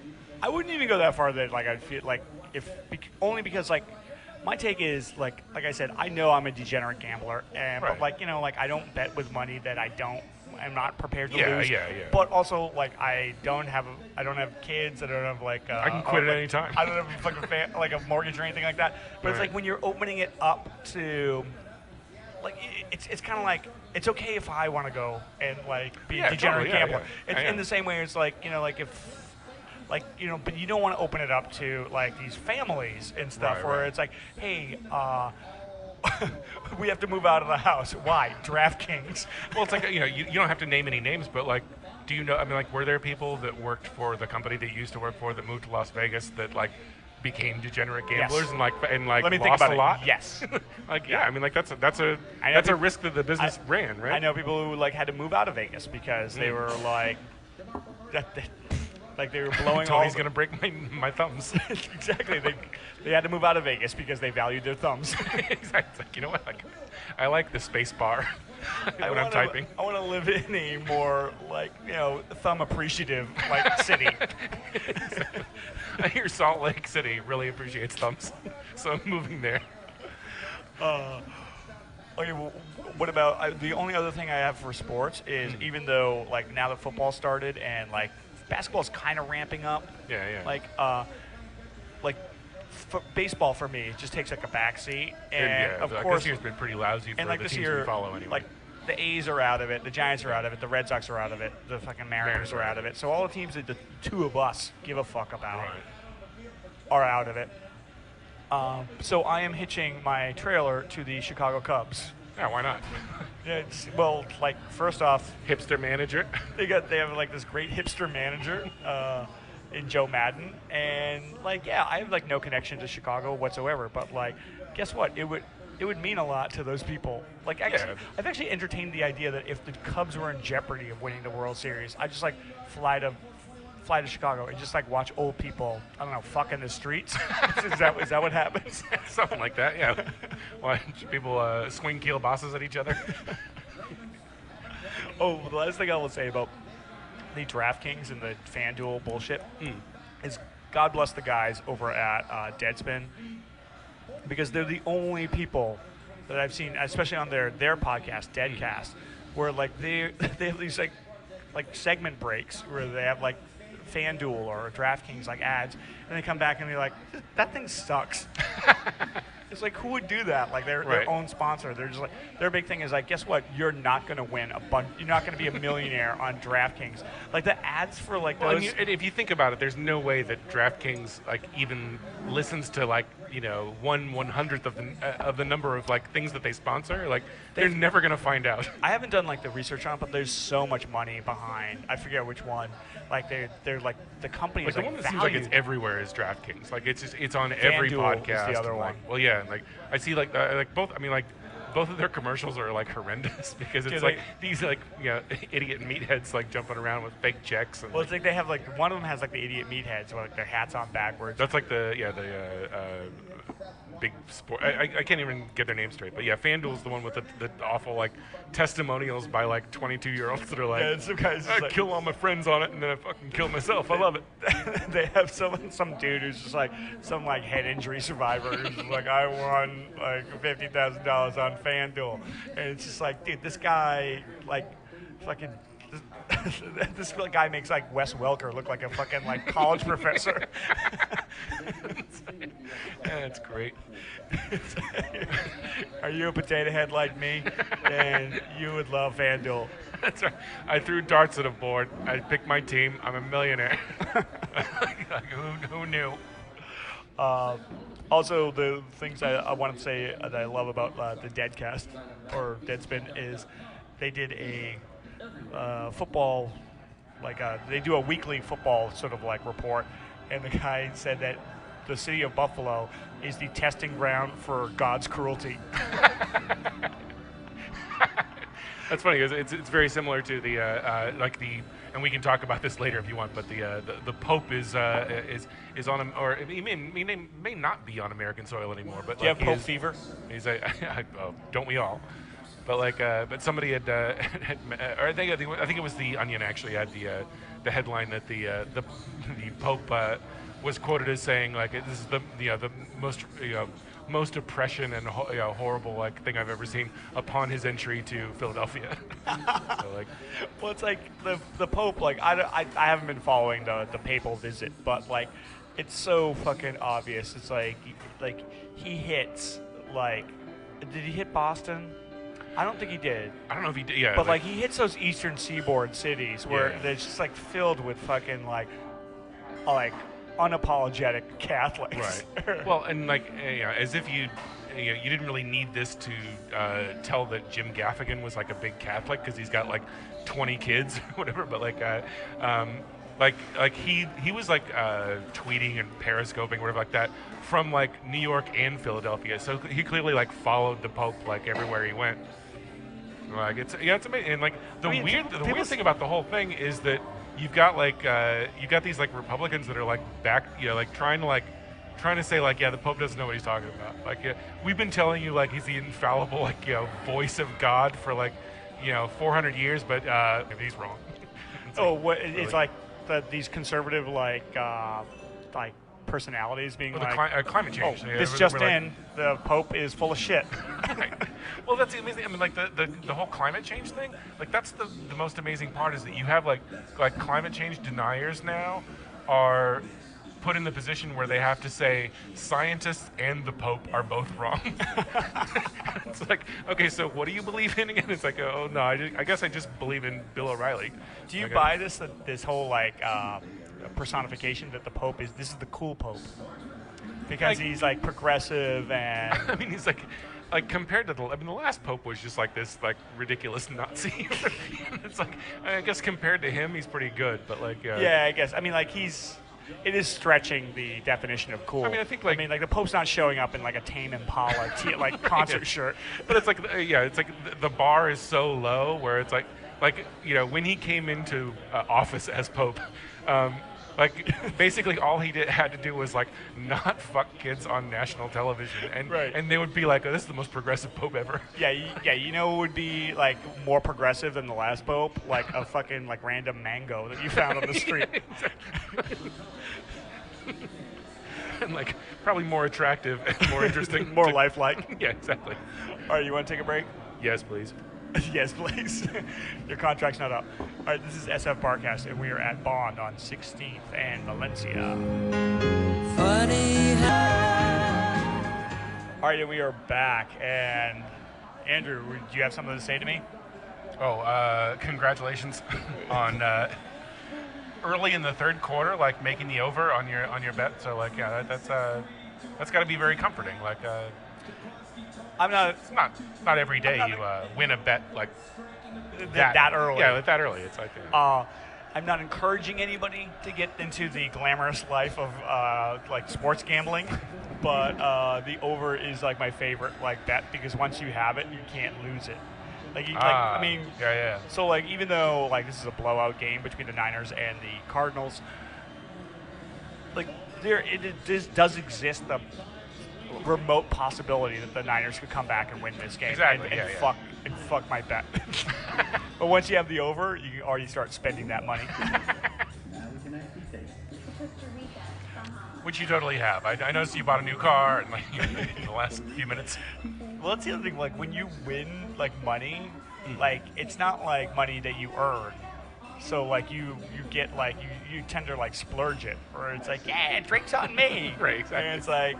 I wouldn't even go that far. That like I'd feel like only because like. My take is like I said, I know I'm a degenerate gambler, but like I don't bet with money that I'm not prepared to lose.
Yeah.
But also like I don't have kids. I don't have like
I can quit at any time.
I don't have like a mortgage or anything like that. But it's like when you're opening it up to like it's kind of like it's okay if I want to go and like be a degenerate gambler. It's in the same way it's like like if. Like, but you don't want to open it up to, like, these families and stuff where it's like, hey, we have to move out of the house. Why? DraftKings.
Well, it's like, you don't have to name any names, but, like, do you know, I mean, like, were there people that worked for the company that you used to work for that moved to Las Vegas that, like, became degenerate gamblers
yes.
and like
Let me
lost
think about
a lot?
Yes.
Like, I mean, like, that's a risk that the business ran, right?
I know people who, like, had to move out of Vegas because they were, like, like they were blowing
Tony's going to break my thumbs.
Exactly. They had to move out of Vegas because they valued their thumbs.
Exactly. Like, you know what? Like, I like the space bar when I'm typing.
I want to live in a more like thumb appreciative like city.
I hear Salt Lake City really appreciates thumbs, so I'm moving there.
Okay, well, what about the only other thing I have for sports is even though like now that football started and like basketball's kind of ramping up.
Yeah.
Like baseball for me just takes like a backseat, and of course
this year's been pretty lousy for
like
the
this
teams
year,
we follow anyway.
Like the A's are out of it, the Giants are out of it, the Red Sox are out of it, the fucking Mariners are out of it. So all the teams that the two of us give a fuck about are out of it. So I am hitching my trailer to the Chicago Cubs.
Yeah, why not?
Well, like first off,
hipster manager.
They have like this great hipster manager in Joe Madden, and like I have like no connection to Chicago whatsoever. But like, guess what? It would mean a lot to those people. Like, I've actually entertained the idea that if the Cubs were in jeopardy of winning the World Series, I'd just like fly to Chicago and just like watch old people, I don't know, fuck in the streets. Is that what happens?
Something like that, yeah. Watch people swing kielbasa's at each other.
Oh, the last thing I will say about the DraftKings and the FanDuel bullshit is God bless the guys over at Deadspin, because they're the only people that I've seen, especially on their podcast, Deadcast, where like they have these like segment breaks where they have like FanDuel or DraftKings like ads, and they come back and they're like, that thing sucks. It's like, who would do that? Like their own sponsor. They're just like, their big thing is like, guess what? You're not going to win a bunch. You're not going to be a millionaire on DraftKings. Like the ads for like those.
And if you think about it, there's no way that DraftKings like even listens to like 1/100th of the number of like things that they sponsor. Like they're never going to find out.
I haven't done like the research on it, but there's so much money behind. I forget which one. Like they're like the company
like
is
the
like
one that
valued.
seems like it's everywhere is DraftKings. Like it's on
FanDuel
every podcast.
is the other one.
Well, yeah. yeah, and like I see like both. I mean like. Both of their commercials are like horrendous because it's like these like idiot meatheads like jumping around with fake checks. And,
well, it's like they have like one of them has like the idiot meatheads with like their hats on backwards.
That's like the big sport. I can't even get their name straight, but yeah, FanDuel's the one with the awful like testimonials by like 22-year-olds that are like,
some guys
I kill all my friends on it and then I fucking kill myself. I love it.
They have some dude who's just like some like head injury survivor who's just like, I won like $50,000 on FanDuel, and it's just like, dude, this guy like fucking. This guy makes like Wes Welker look like a fucking like college professor.
Yeah, that's great.
Are you a potato head like me? Then you would love FanDuel.
That's right. I threw darts at a board. I picked my team. I'm a millionaire. Who knew?
Also, the things I want to say that I love about the Deadcast or Deadspin is they did a football, like they do a weekly football sort of like report, and the guy said that the city of Buffalo is the testing ground for God's cruelty.
That's funny. It's very similar to the and we can talk about this later if you want. But the Pope is on, or he may not be on American soil anymore. But
do you have Pope fever?
He's oh, don't we all? But like, but somebody had or I think it was the Onion actually had the headline that the Pope was quoted as saying like, this is the most oppression and horrible like thing I've ever seen upon his entry to Philadelphia. So like,
well, it's like the Pope, like I haven't been following the papal visit, but like it's so fucking obvious. It's like he hits like, did he hit Boston? I don't think he did.
I don't know if he did. Yeah,
but like he hits those eastern seaboard cities where
Yeah.
they're just like filled with fucking like unapologetic Catholics.
Right. Well, and like as if you didn't really need this to tell that Jim Gaffigan was like a big Catholic because he's got like 20 kids or whatever. But like he was like tweeting and periscoping whatever like that from like New York and Philadelphia. So he clearly like followed the Pope like everywhere he went. Like it's amazing. And like the weird thing about the whole thing is that you've got these like Republicans that are like back, like trying to say like, yeah, the Pope doesn't know what he's talking about. Like we've been telling you like he's the infallible like voice of God for like 400 years, but he's wrong.
It's like these conservative like personalities being like
climate change.
This just in, the Pope is full of shit.
Right. Well, that's amazing. I mean, like the whole climate change thing. Like that's the most amazing part is that you have like climate change deniers now are put in the position where they have to say scientists and the Pope are both wrong. It's like, okay, so what do you believe in again? It's like, oh no, I guess I just believe in Bill O'Reilly.
Do you buy this whole like personification that the Pope is? This is the cool Pope because he's like progressive and.
I mean, he's like compared to the last Pope was just like this like ridiculous Nazi. It's like, I guess compared to him, he's pretty good, but like.
Yeah, I guess. I mean, like it is stretching the definition of cool.
I mean, I think like
the Pope's not showing up in like a Tame Impala like concert shirt.
But it's like it's like the bar is so low where it's like when he came into office as Pope, like basically all he had to do was like not fuck kids on national television, and
right.
And they would be like, oh, this is the most progressive Pope ever.
Yeah, you know what would be like more progressive than the last Pope? Like a fucking like random mango that you found on the street.
And like probably more attractive and more interesting.
More lifelike.
Yeah, exactly.
All right, you want to take a break?
Yes, please.
Yes, please. Your contract's not up. All right, this is SFBarkast, and we are at Bond on 16th and Valencia. Funny All right, and we are back. And Andrew, do you have something to say to me?
Oh, congratulations on early in the third quarter, like making the over on your bet. So like, yeah, that's got to be very comforting. Like.
I'm not.
It's not every day you win a bet like
that early.
Yeah, that early. It's like.
I I'm not encouraging anybody to get into the glamorous life of like sports gambling, but the over is like my favorite like bet because once you have it, you can't lose it. I mean,
yeah.
So like even though like this is a blowout game between the Niners and the Cardinals, like does exist the remote possibility that the Niners could come back and win this game and fuck my bet. But once you have the over, you already start spending that money.
Which you totally have. I noticed you bought a new car in, like, in the last few minutes.
Well, that's the other thing. Like when you win like money, like it's not like money that you earn. So like you get like you tend to like splurge it, or it's like drinks on me.
Right, exactly.
And it's like,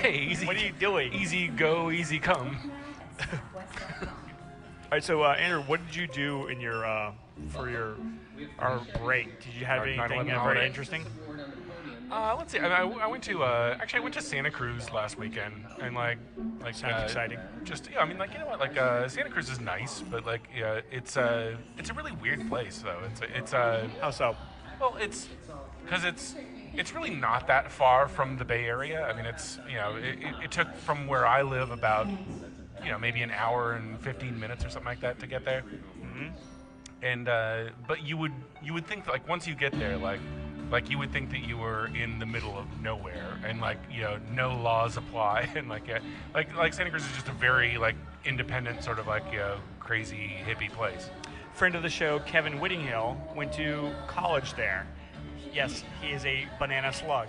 hey, easy.
What are you doing?
Easy go, easy come.
All right, so Andrew, what did you do in your for our break? Did you have
Our
anything
9/11
very
holiday?
interesting?
Let's see. I went to actually I went to Santa Cruz last weekend, and like
Sounds exciting.
Just I mean, like, you know what, like Santa Cruz is nice, but like it's a really weird place though. It's
How so?
well, it's because it's really not that far from the Bay Area. I mean, it's, you know, it took from where I live about, you know, maybe an hour and 15 minutes or something like that to get there.
Mm-hmm.
And but you would think that, like, once you get there, like you would think that you were in the middle of nowhere, and like, you know, no laws apply, and like Santa Cruz is just a very like independent sort of like, you know, crazy hippie place.
Friend of the show, Kevin Whittinghill, went to college there. Yes, he is a banana slug.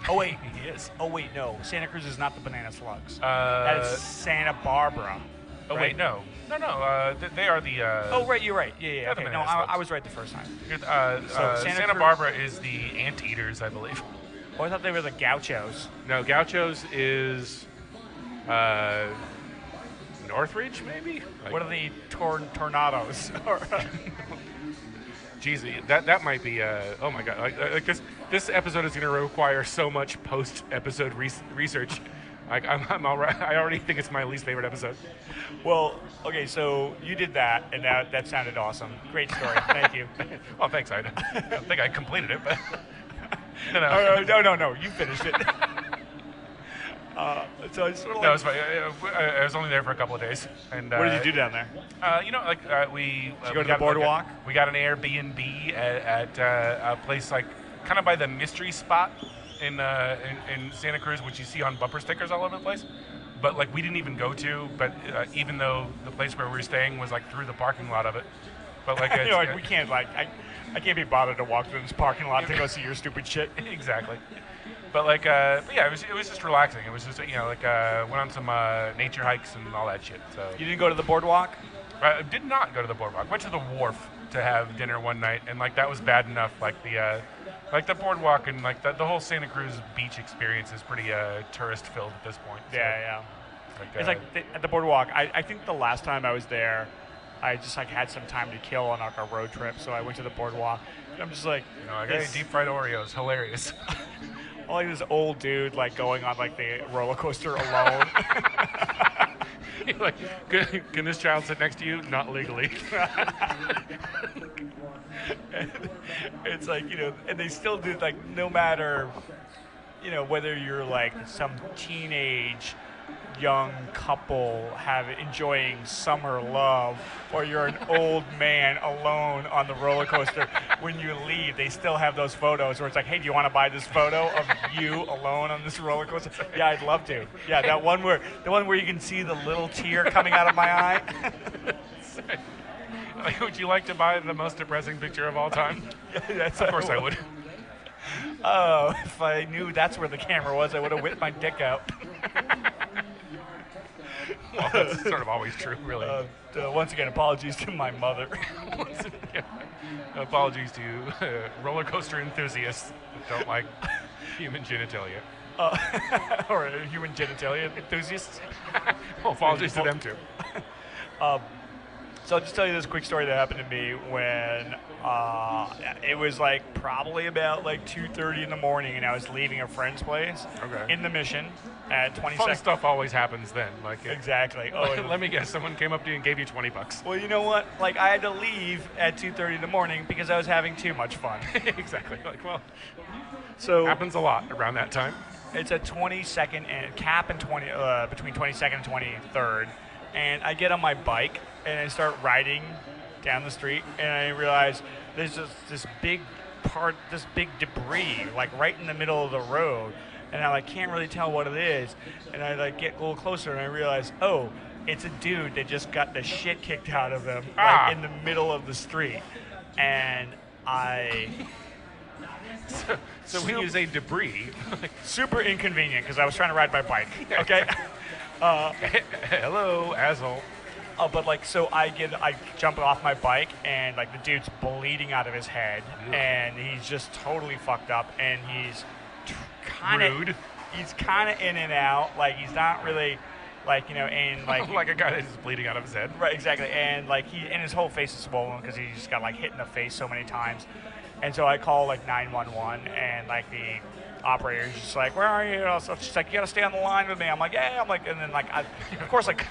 Oh wait,
He is.
Oh wait, no. Santa Cruz is not the banana slugs. That is Santa Barbara.
Oh
right?
wait, no. They are the.
Oh right, you're right. Yeah.
they're the
Okay, no,
banana slugs.
I was right the first time.
Santa
Cruz-
Barbara is the anteaters, I believe.
Oh, I thought they were the gauchos.
No, Gauchos is Northridge, maybe. Like,
What are the tornadoes?
Geez, that might be. Oh my God! Like this episode is going to require so much post-episode research. Like I'm all right. I already think it's my least favorite episode.
Well, okay, so you did that, and that sounded awesome. Great story. Thank you.
Well, thanks. I don't think I completed it, but
No. You finished it. So it's sort of like.
no, it's fine. I was only there for a couple of days. And
What did you do down there?
You know, like we.
Did you go to the boardwalk?
We got an Airbnb at a place like kind of by the mystery spot in Santa Cruz, which you see on bumper stickers all over the place. But like we didn't even go to. But even though the place where we were staying was like through the parking lot of it. But like,
You know, like we can't I can't be bothered to walk through this parking lot to go see your stupid shit.
Exactly. But like, but yeah, it was just relaxing. It was just, you know, like went on some nature hikes and all that shit. So
You didn't go to the boardwalk?
I did not go to the boardwalk. Went to the wharf to have dinner one night, and like that was bad enough. Like the boardwalk and like the whole Santa Cruz beach experience is pretty tourist filled at this point. So,
Yeah.
Like,
It's like at the boardwalk. I think the last time I was there, I just like had some time to kill on like a road trip, so I went to the boardwalk. And I'm just like,
you know, like, hey, deep fried Oreos, hilarious.
I like this old dude like going on like the roller coaster alone.
You're like, can this child sit next to you? Not legally.
It's like, you know, and they still do, like, no matter, you know, whether you're like some teenage young couple enjoying summer love, or you're an old man alone on the roller coaster, when you leave, they still have those photos where it's like, hey, do you want to buy this photo of you alone on this roller coaster? Yeah, I'd love to. Yeah, the one where you can see the little tear coming out of my eye.
Like, would you like to buy the most depressing picture of all time?
Of
Of course I would.
Oh, if I knew that's where the camera was, I would have whipped my dick out.
Well, that's sort of always true, really.
Once again, apologies to my mother.
Yeah. Apologies to roller coaster enthusiasts that don't like human genitalia.
Or human genitalia enthusiasts.
Well, apologies to them too.
So I'll just tell you this quick story that happened to me when it was like probably about like 2:30 in the morning, and I was leaving a friend's place in the Mission at 22nd.
Fun stuff always happens then. Like
exactly. Oh,
let me guess, someone came up to you and gave you $20.
Well, you know what? Like I had to leave at 2:30 in the morning because I was having too much fun.
Exactly. Like
so
happens a lot around that time.
It's a 22nd and cap and between 22nd and 23rd, and I get on my bike and I start riding down the street, and I realize there's just this big debris like right in the middle of the road, and I like can't really tell what it is, and I like get a little closer and I realize, oh, it's a dude that just got the shit kicked out of him like in the middle of the street, and
So when you say debris,
super inconvenient because I was trying to ride my bike. Okay.
Hello, asshole.
But like, so I jump off my bike, and like the dude's bleeding out of his head, and he's just totally fucked up, and he's kind of
rude.
He's kind of in and out, like he's not really, like and like
like a guy that's bleeding out of his head.
Right, exactly, and like and his whole face is swollen because he just got like hit in the face so many times. And so I call like 911, and like the operator's just like, "Where are you?" So she's like, "You gotta stay on the line with me." I'm like, "Yeah." I'm like, and then like, of course, like,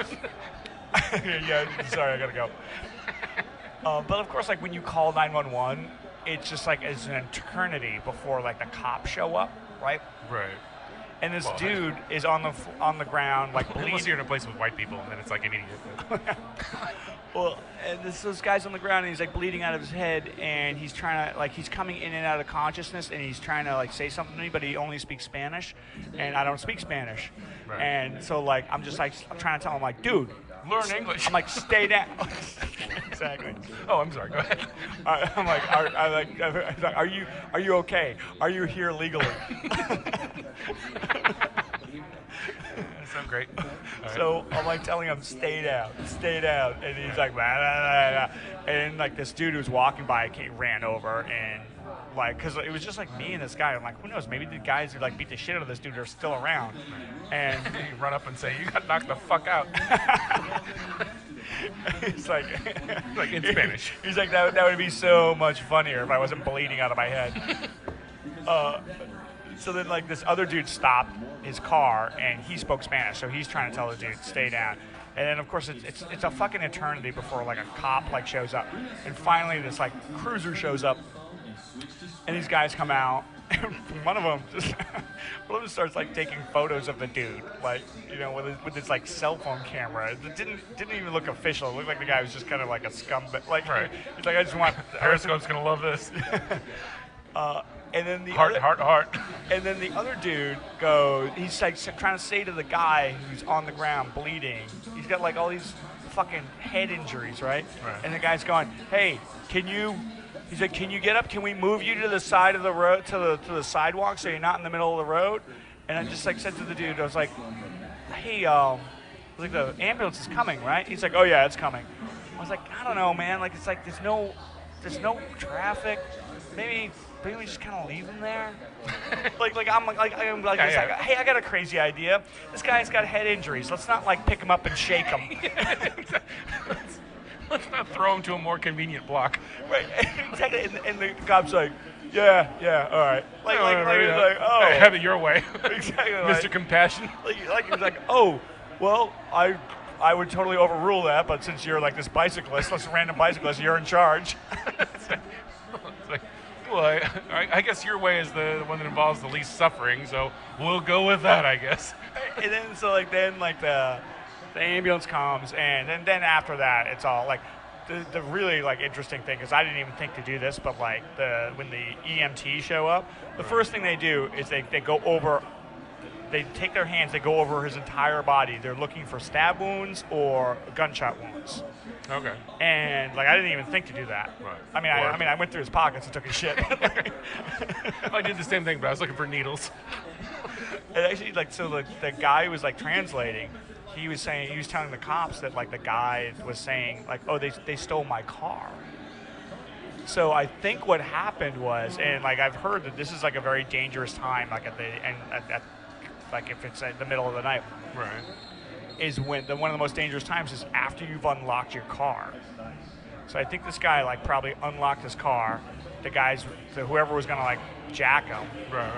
yeah, sorry, I gotta go. But of course, like when you call 911, it's just like it's an eternity before like the cops show up, right?
Right.
And this dude is on the ground like bleeding.
Unless you're in a place with white people, and then it's like immediate.
Well, and this guy's on the ground, and he's like bleeding out of his head, and he's trying to like he's coming in and out of consciousness, and he's trying to like say something to me, but he only speaks Spanish, and I don't speak Spanish,
Right.
and so like I'm just like I'm trying to tell him like, dude,
Learn English.
I'm like, stay down. Exactly.
Oh, I'm sorry. Go ahead.
I'm like, are you okay? Are you here legally?
That's so great. Right.
So I'm like telling him, stay down, and he's like, blah, blah, blah, blah. And like this dude who's walking by ran over, and like, because it was just like me and this guy. I'm like, who knows? Maybe the guys who like beat the shit out of this dude are still around. And
you run up and say, "You got knocked the fuck out."
He's like,
like in Spanish.
He's like, that would be so much funnier if I wasn't bleeding out of my head. So then, like, this other dude stopped his car, and he spoke Spanish, so he's trying to tell the dude, stay down. And then, of course, it's a fucking eternity before, like, a cop, like, shows up. And finally, this, like, cruiser shows up, and these guys come out, and one of them starts, like, taking photos of the dude, like, with his, like, cell phone camera. It didn't even look official. It looked like the guy was just kind of like a scumbag. Like,
right.
He's like, I just want...
Periscope's going to love this.
And then the
heart.
And then the other dude goes. He's like trying to say to the guy who's on the ground bleeding. He's got like all these fucking head injuries, right? And the guy's going, "Hey, He's like, can you get up? Can we move you to the side of the road, to the sidewalk, so you're not in the middle of the road?" And I just like said to the dude, I was like, "Hey, like the ambulance is coming, right?" He's like, "Oh yeah, it's coming." I was like, "I don't know, man. Like it's like there's no traffic. Maybe we just kind of leave him there." Hey, I got a crazy idea. This guy's got head injuries. Let's not like pick him up and shake him.
Let's not throw him to a more convenient block.
Right, exactly. And the cop's like, yeah, all right.
Oh, have it your way.
Exactly,
Mr. Compassion.
He's like, "Oh, well, I would totally overrule that, but since you're like this bicyclist, this random bicyclist, you're in charge."
It's like, well, I guess your way is the one that involves the least suffering, so we'll go with that, I guess.
And then the ambulance comes, and then after that, it's all like the really like interesting thing, because I didn't even think to do this, but like when the EMT show up, the first thing they do is they go over. They take their hands, they go over his entire body. They're looking for stab wounds or gunshot wounds.
Okay.
And like I didn't even think to do that.
Right.
I mean I went through his pockets and took his shit.
I did the same thing, but I was looking for needles.
And actually, like, so the guy who was like translating, he was telling the cops that like the guy was saying like, "Oh, they stole my car." So I think what happened was, and like I've heard that this is like a very dangerous time, like at the end, like if it's at the middle of the night.
Right.
is when one of the most dangerous times is after you've unlocked your car. So I think this guy like probably unlocked his car. Whoever was gonna like jack him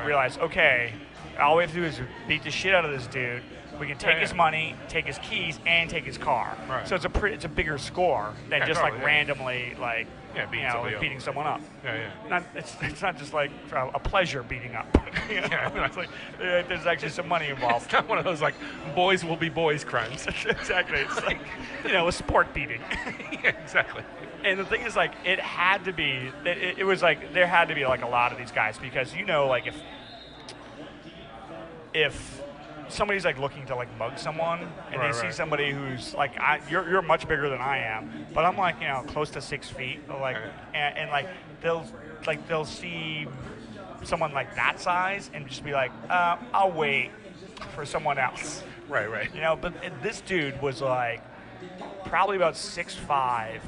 realized, okay, all we have to do is beat the shit out of this dude. We can take his money, take his keys, and take his car. Right. So it's a bigger score than just like randomly like beating someone up. It's not just like a pleasure beating up. It's like there's actually some money involved.
It's not one of those like boys will be boys crimes.
Exactly. It's like a sport beating.
Exactly.
And the thing is, like, it had to be. It was like there had to be like a lot of these guys because like if somebody's like looking to like mug someone and they see somebody who's like you're much bigger than I am, but I'm like close to 6 feet, like and like they'll see someone like that size and just be like, I'll wait for someone else.
Right.
But this dude was like probably about 6'5",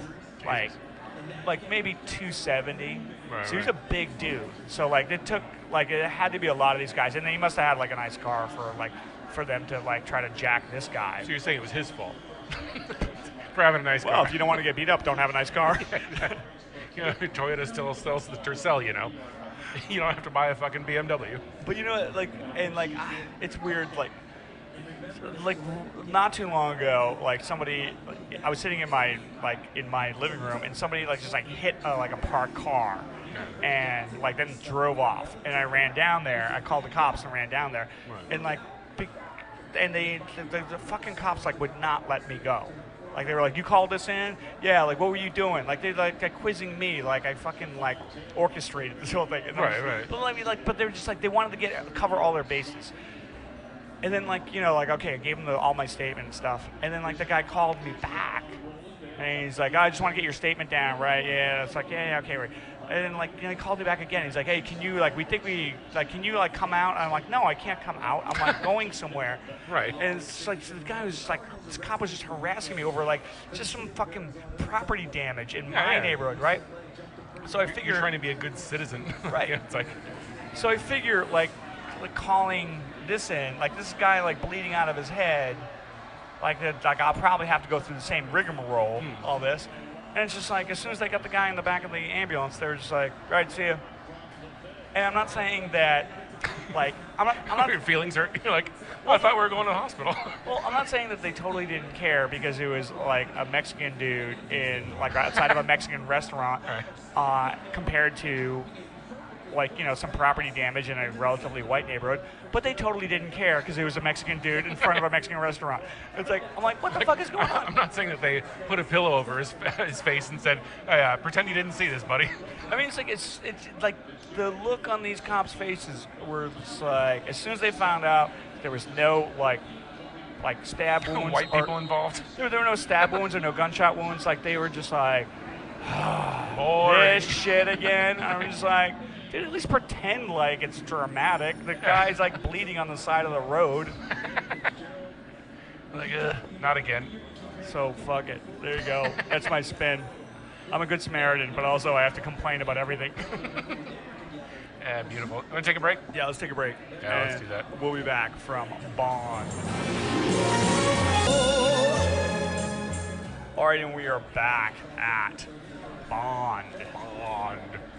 like maybe 270. So he was a big dude. So like it had to be a lot of these guys, and then he must have had like a nice car for them to like try to jack this guy.
So you're saying it was his fault for having a nice car?
Well, if you don't want to get beat up, don't have a nice car.
Toyota still sells the Tercel. You don't have to buy a fucking BMW.
But it's weird. Like not too long ago, I was sitting in my living room, and somebody just hit a parked car, and then drove off. And I ran down there. I called the cops and ran down there, and the fucking cops would not let me go. Like they were like, you called this in? Yeah. Like what were you doing? Like they're quizzing me. Like I fucking orchestrated this whole thing.
Right.
But they were just they wanted to cover all their bases. And then okay, I gave him all my statement and stuff. And then the guy called me back, and he's like, I just want to get your statement down, right? Yeah. It's like yeah, okay, right. And then he called me back again. He's like, hey, can you can you come out? And I'm like, no, I can't come out. I'm going somewhere.
Right.
And it's the guy was this cop was just harassing me over just some fucking property damage in my neighborhood, right? So I figure
you're trying to be a good citizen,
right? So I figure calling this in, this guy bleeding out of his head, I'll probably have to go through the same rigmarole, all this. And it's just as soon as they got the guy in the back of the ambulance, they were just right, see ya. And I'm not saying that, I'm not
your feelings hurt. You're like, I thought we were going to the hospital.
Well, I'm not saying that they totally didn't care because it was a Mexican dude in outside of a Mexican restaurant, compared to some property damage in a relatively white neighborhood, but they totally didn't care because it was a Mexican dude in front of a Mexican restaurant. It's I'm like, what the fuck is going on?
I'm not saying that they put a pillow over his face and said, hey, pretend you didn't see this, buddy.
I mean, it's the look on these cops' faces were just as soon as they found out there was no stab wounds.
White people involved.
There were no stab wounds or no gunshot wounds. They were just this shit again. I'm just dude, at least pretend it's dramatic. The guy's bleeding on the side of the road.
Not again.
So fuck it. There you go. That's my spin. I'm a good Samaritan, but also I have to complain about everything.
Beautiful. Want to take a break?
Yeah, let's take a break.
Yeah, let's do that.
We'll be back from Bond. All right, and we are back at Bond.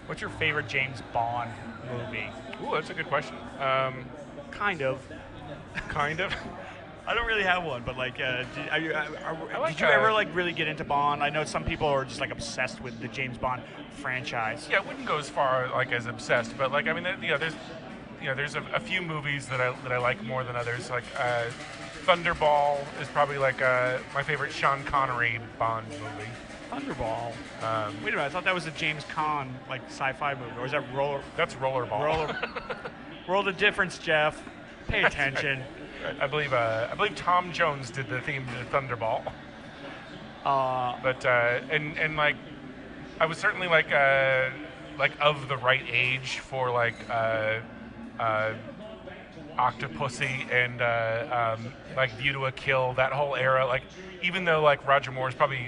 What's your favorite James Bond movie?
Ooh, that's a good question.
Kind of. I don't really have one, but did you ever really get into Bond? I know some people are just obsessed with the James Bond franchise.
Yeah, I wouldn't go as far as obsessed, but there's a few movies that I like more than others. Thunderball is probably my favorite Sean Connery Bond movie.
Thunderball. Wait a minute, I thought that was a James Caan sci-fi movie, or is that Roller?
That's Rollerball.
World of difference, Jeff. Pay attention.
I believe Tom Jones did the theme to Thunderball. But I was certainly of the right age for Octopussy and View to a Kill, that whole era. Even though Roger Moore's probably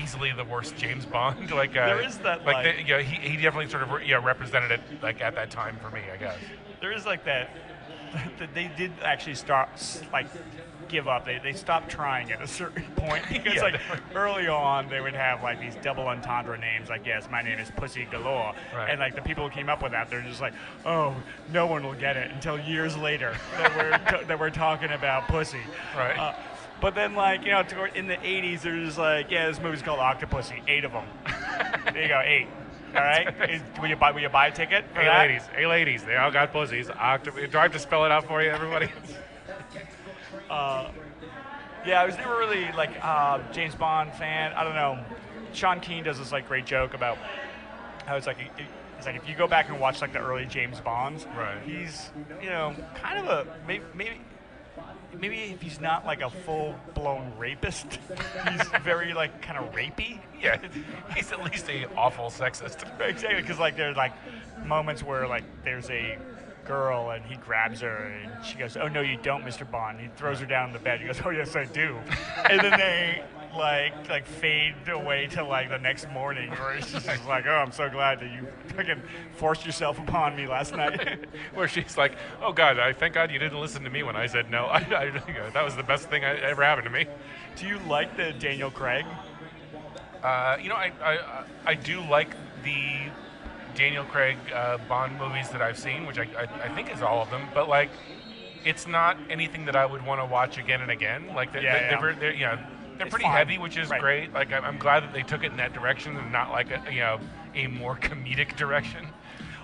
easily the worst James Bond. Like
There is that, like-
he definitely sort of represented it like at that time for me, I guess.
There is like that they did actually start like give up. They stopped trying at a certain point because
Yeah,
like early on they would have like these double entendre names like, yes, my name is Pussy Galore,
Right.
and like the people who came up with that, they're just like, oh, no one will get it until years later that we're talking about pussy.
Right.
But then, like, you know, in the 80s, they're just like, yeah, this movie's called Octopussy. 8 of them. There you go, 8. All right? Will you buy a ticket for that?
Hey ladies, they all got pussies. Do I have to spell it out for you, everybody?
Yeah, I was never really, like, James Bond fan. I don't know. Sean Keane does this, like, great joke about how it's like if you go back and watch, like, the early James Bonds,
Right.
he's, you know, kind of a, maybe if he's not like a full-blown rapist, he's very like kind of rapey.
Yeah, he's at least a awful sexist.
Exactly, because like there's like moments where like there's a girl and he grabs her and she goes, "Oh no, you don't, Mr. Bond." And he throws her down on the bed. He goes, "Oh yes, I do." And then they like fade away to like the next morning, where it's just like, "Oh, I'm so glad that you fucking forced yourself upon me last night."
Where she's like, "Oh God, thank God you didn't listen to me when I said no. That was the best thing that ever happened to me."
Do you like the Daniel Craig?
I do like the Daniel Craig Bond movies that I've seen, which I think is all of them. But like, it's not anything that I would want to watch again and again. Like they're
It's
pretty
fine.
heavy, which is
Right.
great. Like I'm glad that they took it in that direction and not like a more comedic direction.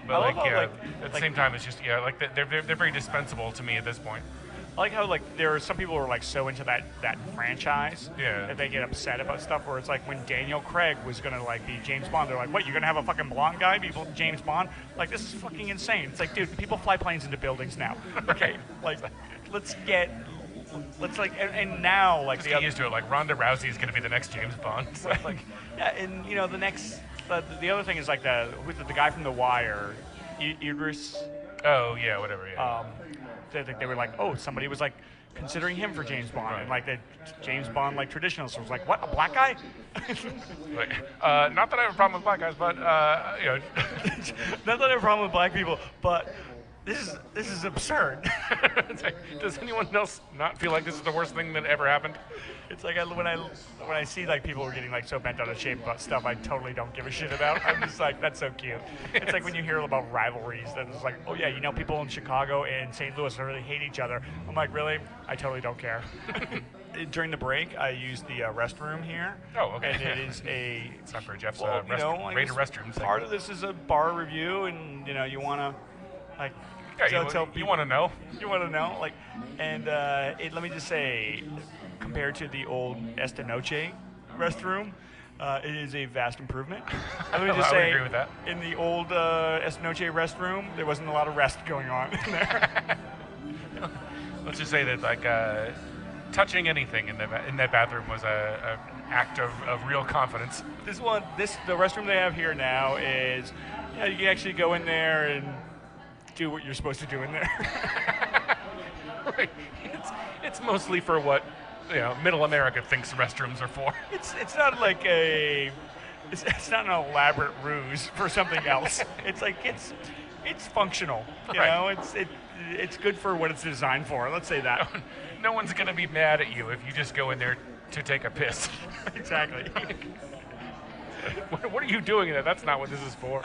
But
I
like
love how,
at the same time, it's just like they're very dispensable to me at this point.
I like how like there are some people who are like so into that franchise
Yeah.
that they get upset about stuff where it's like when Daniel Craig was gonna like be James Bond, they're like, what, you're gonna have a fucking blonde guy be James Bond? Like, this is fucking insane. It's like, dude, people fly planes into buildings now. Okay, like let's like and now like
Just get used to it. Like Ronda Rousey is going to be the next James Bond. So.
like yeah, and you know the next the other thing is like the guy from The Wire, Idris.
Oh yeah, whatever. Yeah.
They were like, oh, somebody was like considering him for James Bond,
Right.
and like the James Bond like traditionalist was like, what, a black guy?
Like, not that I have a problem with black guys, but
Not that I have a problem with black people, but this is absurd.
It's like, does anyone else not feel like this is the worst thing that ever happened?
It's like when I see like people are getting like so bent out of shape about stuff I totally don't give a shit about. I'm just like, that's so cute. It's like when you hear about rivalries that it's like, oh yeah, you know, people in Chicago and St. Louis really hate each other. I'm like, really? I totally don't care. During the break, I used the restroom here.
Oh, okay.
And it is a
It's not for Jeff's
well, you know, I
rated
guess
restroom thing.
part of this is a bar review, and you know, you want to like.
Yeah,
tell
you
people-
want to know?
You want to know, like, and let me just say, compared to the old Esta Noche restroom, it is a vast improvement. Let me just
I would
say,
agree with that.
in the old Esta Noche restroom, there wasn't a lot of rest going on in there.
Let's just say that like touching anything in that bathroom was an act of real confidence.
The restroom they have here now is, yeah, you can actually go in there and do what you're supposed to do in there.
Right. It's mostly for what Middle America thinks restrooms are for.
It's not like it's not an elaborate ruse for something else. It's like it's functional. You
Right.
know, it's good for what it's designed for. Let's say that.
No one's gonna be mad at you if you just go in there to take a piss.
Exactly.
What are you doing in there? That's not what this is for.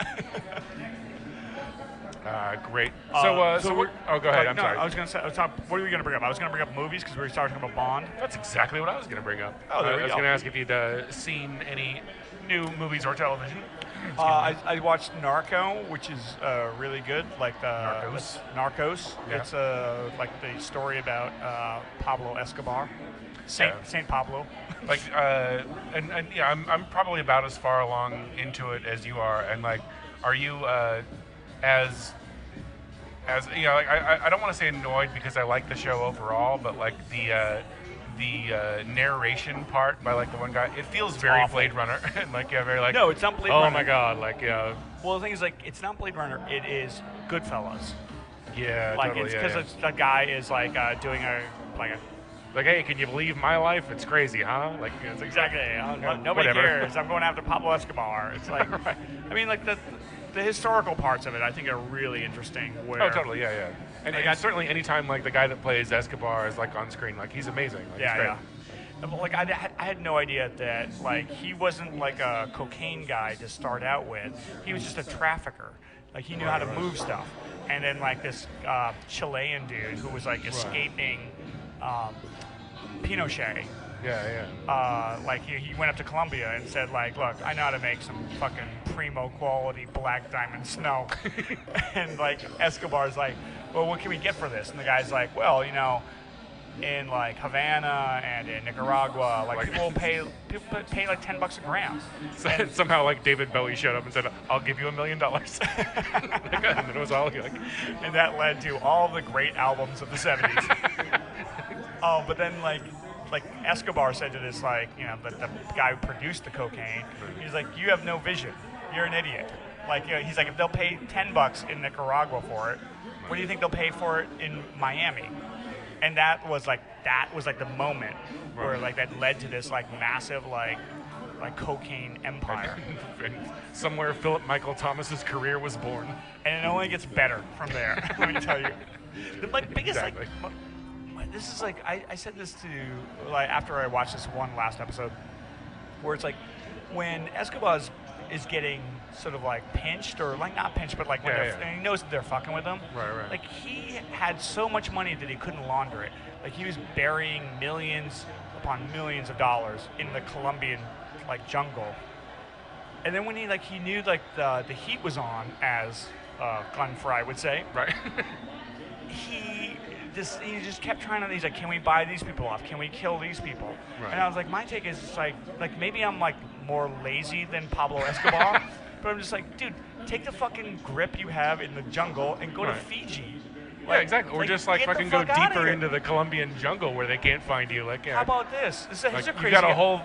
Great. Go ahead. I'm sorry.
I was what are we gonna bring up? I was gonna bring up movies because we were talking about Bond.
That's exactly what I was going to bring up.
Oh, there we
I was
go.
going to ask if you'd seen any new movies or television.
I watched Narco, which is really good. Like
Narcos?
Narcos.
Yeah.
It's like the story about Pablo Escobar, Saint Pablo.
Like, and yeah, I'm probably about as far along into it as you are. And like, are you as you know? Like, I don't want to say annoyed because I like the show overall, but like the narration part by like the one guy, it feels very
awful.
Blade Runner. And like, yeah, very like.
No, it's not Blade
oh
Runner.
my God! Like, yeah.
Well, the thing is, like, it's not Blade Runner. It is Goodfellas.
Yeah,
Like,
totally.
it's
yeah,
because
yeah.
the guy is like doing a
Like, hey, can you believe my life? It's crazy, huh? Like, it's
Exactly. Nobody
whatever.
cares. I'm going after Pablo Escobar. It's like,
Right.
I mean, like the historical parts of it, I think are really interesting. Where,
Oh, totally, yeah. And,
Like,
and certainly anytime, like, the guy that plays Escobar is, like, on screen, like, he's amazing. Like, he's great.
yeah. But, like I had no idea that like he wasn't like a cocaine guy to start out with. He was just a trafficker. Like he knew how to move stuff. And then like this Chilean dude who was like escaping Pinochet.
Yeah.
He went up to Colombia and said like, look, I know how to make some fucking primo quality black diamond snow. And like Escobar's like, well, what can we get for this? And the guy's like, well, you know, in like Havana and in Nicaragua, like people pay like $10 a gram.
And somehow, like, David Bowie showed up and said, I'll give you $1 million. And it was all like,
and that led to all the great albums of the 70s. But then like Escobar said to this, like, you know, the guy who produced the cocaine, he's like, you have no vision. You're an idiot. Like, you know, he's like, if they'll pay $10 in Nicaragua for it, what do you think they'll pay for it in Miami? And that was like the moment where like that led to this like massive like cocaine empire.
And somewhere Philip Michael Thomas's career was born.
And it only gets better from there. Let me tell you. My biggest
Exactly.
this is like I said this to like after I watched this one last episode where it's like when Escobar is getting sort of like pinched or like not pinched but like when and he knows that they're fucking with him.
Right.
Like he had so much money that he couldn't launder it. Like he was burying millions upon millions of dollars in the Colombian like jungle. And then when he knew like the heat was on, as Glenn Fry would say.
Right.
he just kept trying to. He's like, can we buy these people off? Can we kill these people?
Right.
And I was like, my take is like maybe I'm like more lazy than Pablo Escobar, but I'm just like, dude, take the fucking grip you have in the jungle and go to Fiji.
Yeah, exactly. Or just like fucking go deeper
into
into the Colombian jungle where they can't find you. Like, yeah.
How about this? Here's a
Like,
crazy.
you got a whole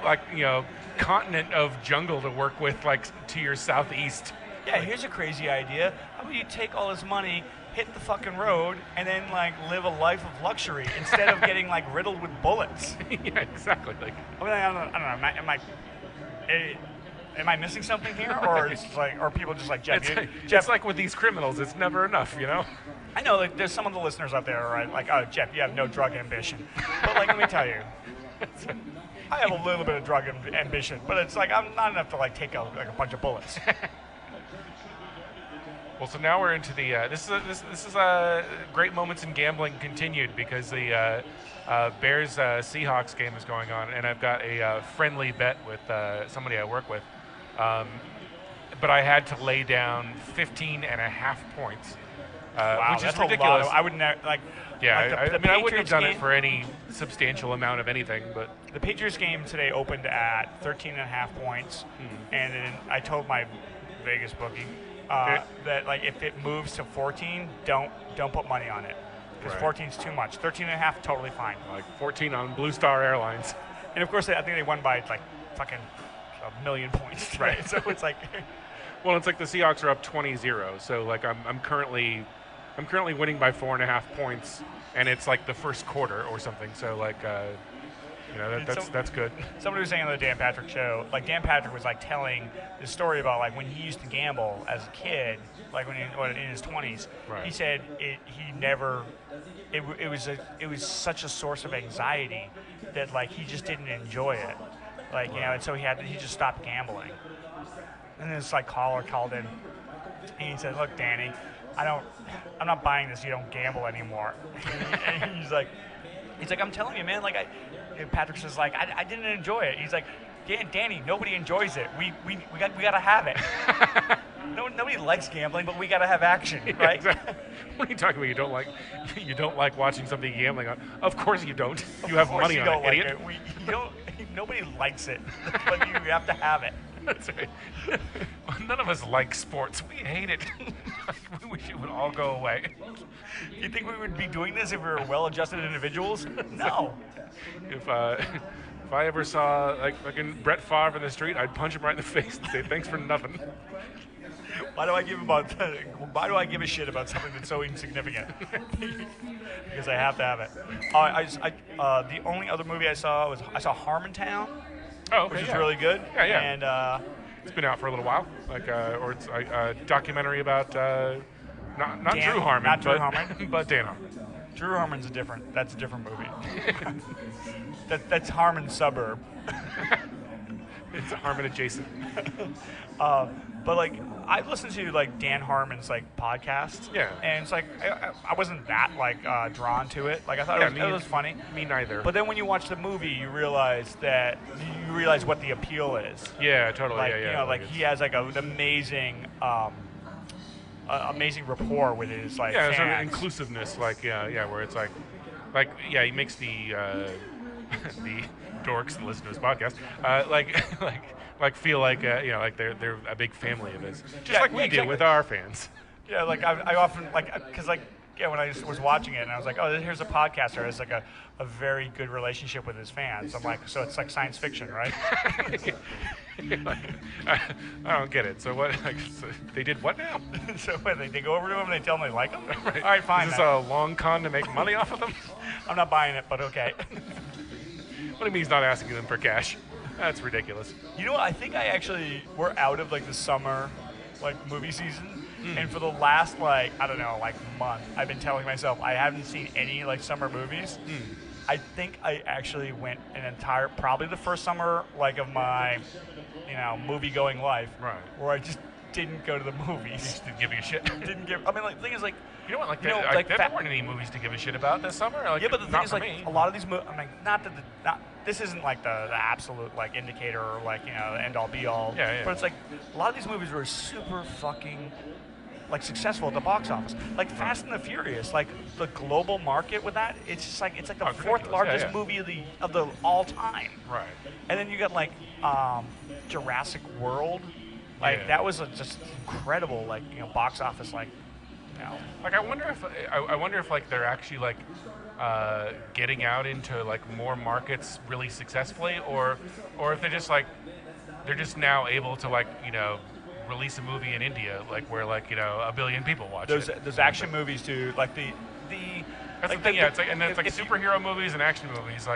continent of jungle to work with, like to your southeast.
Yeah, here's a crazy idea. How about you take all this money, hit the fucking road, and then like live a life of luxury instead of getting like riddled with bullets?
Yeah, exactly. Like,
I don't know. Am I missing something here, or it's like, or people just like Jeff?
it's like with these criminals, it's never enough, you know.
I know like there's some of the listeners out there, right? Like, oh, Jeff, you have no drug ambition. But like, let me tell you, I have a little bit of drug ambition, but it's like I'm not enough to like take a bunch of bullets.
Well, so now we're into the. This is great moments in gambling continued because the Bears Seahawks game is going on, and I've got a friendly bet with somebody I work with, but I had to lay down 15.5 points,
Wow,
which is
that's
ridiculous.
A lot. I wouldn't like.
Yeah,
like
I wouldn't have done
game,
it for any substantial amount of anything, but
the Patriots game today opened at 13.5 points, and then I told my Vegas bookie that like if it moves to 14, don't put money on it because 14 is too much. 13.5 totally fine.
like 14 on Blue Star Airlines.
And of course, I think they won by like fucking 1 million points today.
Right.
So it's like,
Well, it's like the Seahawks are up 20-0, so like I'm currently winning by 4.5 points, and it's like the first quarter or something. So like, that's good.
Somebody was saying on the Dan Patrick show, like Dan Patrick was like telling the story about like when he used to gamble as a kid, like when in his 20s.
Right.
He said it was such a source of anxiety that like he just didn't enjoy it, like and so he just stopped gambling. And this like caller called in, and he said, "Look, Danny, I'm not buying this. You don't gamble anymore." And he's like, I'm telling you, man. Like Patrick says, like I didn't enjoy it. He's like, Danny, nobody enjoys it. We gotta have it. Nobody likes gambling, but we gotta have action, right?
Exactly. What are you talking about? You don't like watching something gambling on? Of course you don't. You have money on it, idiot.
Nobody likes it, but you have to have it.
That's right. None of us like sports. We hate it. We wish it would all go away.
You think we would be doing this if we were well-adjusted individuals? No.
If I ever saw like fucking Brett Favre in the street, I'd punch him right in the face and say thanks for nothing.
Why do I give a shit about something that's so insignificant? Because I have to have it. The only other movie I saw Harmontown, which is really good.
Yeah.
And
it's been out for a little while, or it's a documentary about not Drew Harmon,
not Drew Harmon,
but Dan Harmon.
Drew Harmon's a different movie. That's Harmon suburb.
It's a Harmon adjacent.
But like I listened to like Dan Harmon's like podcast.
Yeah.
And it's like I wasn't that like drawn to it. Like I thought it was funny.
Me neither.
But then when you watch the movie, you realize what the appeal is.
Yeah, totally.
Like
yeah.
you know, like he has like an amazing amazing rapport with his like fans.
Sort of inclusiveness, like where it's like he makes the the dorks that listen to his podcast feel like like they're a big family of his, just like we do with our fans.
Yeah, like I often because when I was watching it and I was like, oh, here's a podcaster has like a very good relationship with his fans. I'm like, so it's like science fiction, right?
I don't get it. So what? So they did what now?
So what, they go over to him and they tell him they like him?
Right.
All right, fine.
Is this a long con to make money off of them?
I'm not buying it, but okay.
What do you mean he's not asking them for cash? That's ridiculous.
You know what? I think we're out of like the summer movie season. And for the last month, I've been telling myself I haven't seen any summer movies. I think I actually went probably the first summer of my, movie going life,
right,
where I just didn't go to the movies.
You just didn't give a shit.
The thing is
you know what? There weren't any movies to give a shit about this summer.
Yeah, but the thing is a lot of these movies. This isn't the absolute indicator or the end all be all.
Yeah.
But it's a lot of these movies were super fucking successful at the box office. Fast and the Furious, the global market with that, it's just it's the fourth largest movie of the all time.
Right.
And then you got Jurassic World. That was just incredible box office
I wonder if they're actually getting out into more markets really successfully, or if they're just now able to release a movie in India where 1 billion people watch it.
Those action movies too,
that's the thing. It's superhero movies and action movies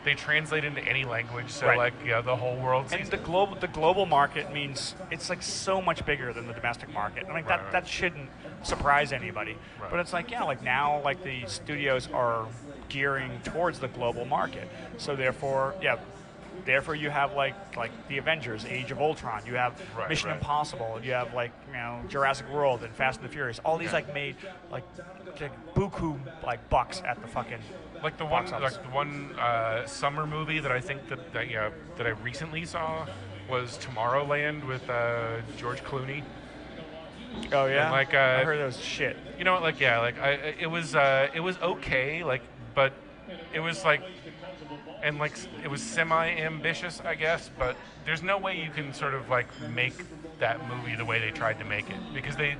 they translate into any language, so
right.
The whole world sees
it. The global market means it's so much bigger than the domestic market. That shouldn't surprise anybody.
Right.
But it's now the studios are gearing towards the global market. So therefore you have the Avengers, Age of Ultron. You have Mission Impossible. You have Jurassic World and Fast and the Furious. All these made buku bucks at the fucking
the one summer movie that I think that I recently saw was Tomorrowland with George Clooney.
Oh yeah,
and,
I heard that was shit.
You know what? It was okay, but it was it was semi-ambitious, I guess, but there's no way you can sort of make that movie the way they tried to make it, because they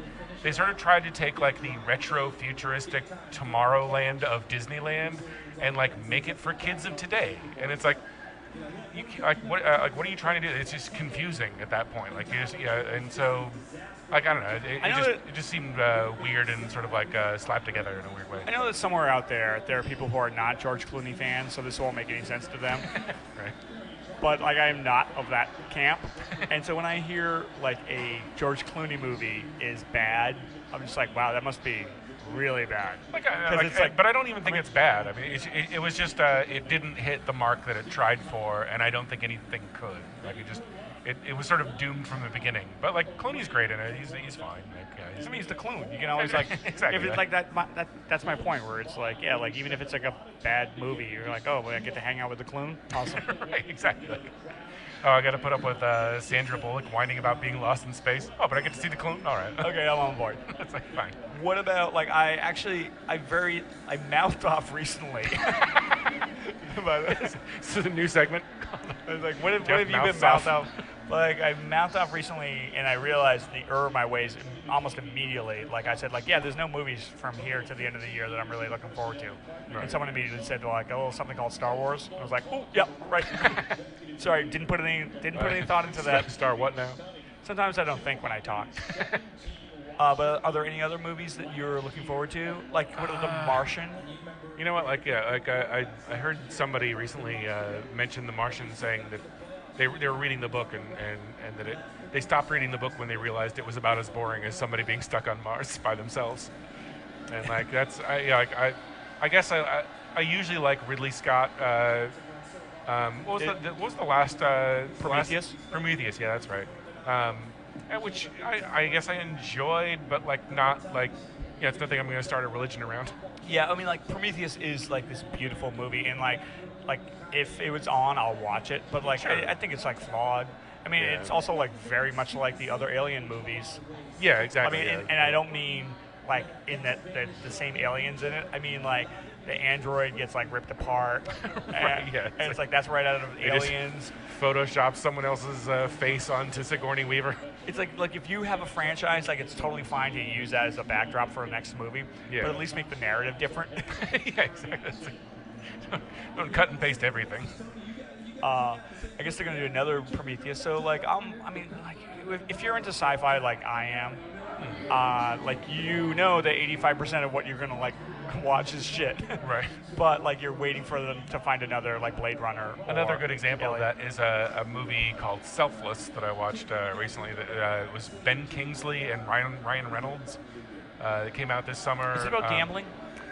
sort of tried to take the retro-futuristic Tomorrowland of Disneyland and make it for kids of today, and it's what are you trying to do? It's just confusing at that point. And so. I don't know. It just seemed weird and sort of slapped together in a weird way.
I know that somewhere out there are people who are not George Clooney fans, so this won't make any sense to them.
Right.
But I am not of that camp, and so when I hear a George Clooney movie is bad, I'm just wow, that must be really bad.
But I don't even think it's bad. I mean, it was just it didn't hit the mark that it tried for, and I don't think anything could. It was sort of doomed from the beginning, but Clooney's great in it. He's fine.
He's the Cloon. You can always
exactly.
If it's that's my point. Where it's even if it's a bad movie, you're oh, I get to hang out with the Cloon. Awesome.
Right. Exactly. Oh, I got to put up with Sandra Bullock whining about being lost in space. Oh, but I get to see the Cloon. All right.
Okay, I'm on board.
It's fine.
What about I mouthed off recently.
This is a new segment.
I was what have you been mouthed off? I mouthed off recently, and I realized the error of my ways almost immediately. I said, there's no movies from here to the end of the year that I'm really looking forward to. Right. And someone immediately said, something called Star Wars. I was oh, yep, right. Sorry, didn't put any thought into that.
Star what now?
Sometimes I don't think when I talk. But are there any other movies that you're looking forward to? Like, what are The Martian?
You know what? Like, yeah, like I heard somebody recently mention The Martian, saying that they were reading the book and that they stopped reading the book when they realized it was about as boring as somebody being stuck on Mars by themselves. And like I guess I usually like Ridley Scott. What was the last
Prometheus?
Prometheus, yeah, that's right. Which I guess I enjoyed, but like not like, yeah, it's nothing I'm going to start a religion around.
Yeah, I mean, like Prometheus is like this beautiful movie, and like if it was on, I'll watch it. But like,
Sure.
I think it's like flawed. I mean,
Yeah.
it's also like very much like the other Alien movies.
Yeah,
I
exactly.
mean,
yeah.
and I don't mean like in that the same aliens in it. I mean like the android gets like ripped apart,
Right,
and,
yeah,
and it's like that's right out of
They just
Aliens.
Photoshop someone else's face onto Sigourney Weaver.
It's like if you have a franchise, like it's totally fine to use that as a backdrop for a next movie,
Yeah.
but at least make the narrative different.
Yeah, exactly. Don't cut and paste everything.
I guess they're gonna do another Prometheus. So like, I mean, like if you're into sci-fi like I am, like you know that 85% of what you're gonna like watch is shit.
Right.
But like you're waiting for them to find another like Blade Runner.
Another
or
good example
Alien.
of that is a movie called Selfless that I watched recently. That was Ben Kingsley and Ryan Reynolds. It came out this summer.
Is it about gambling?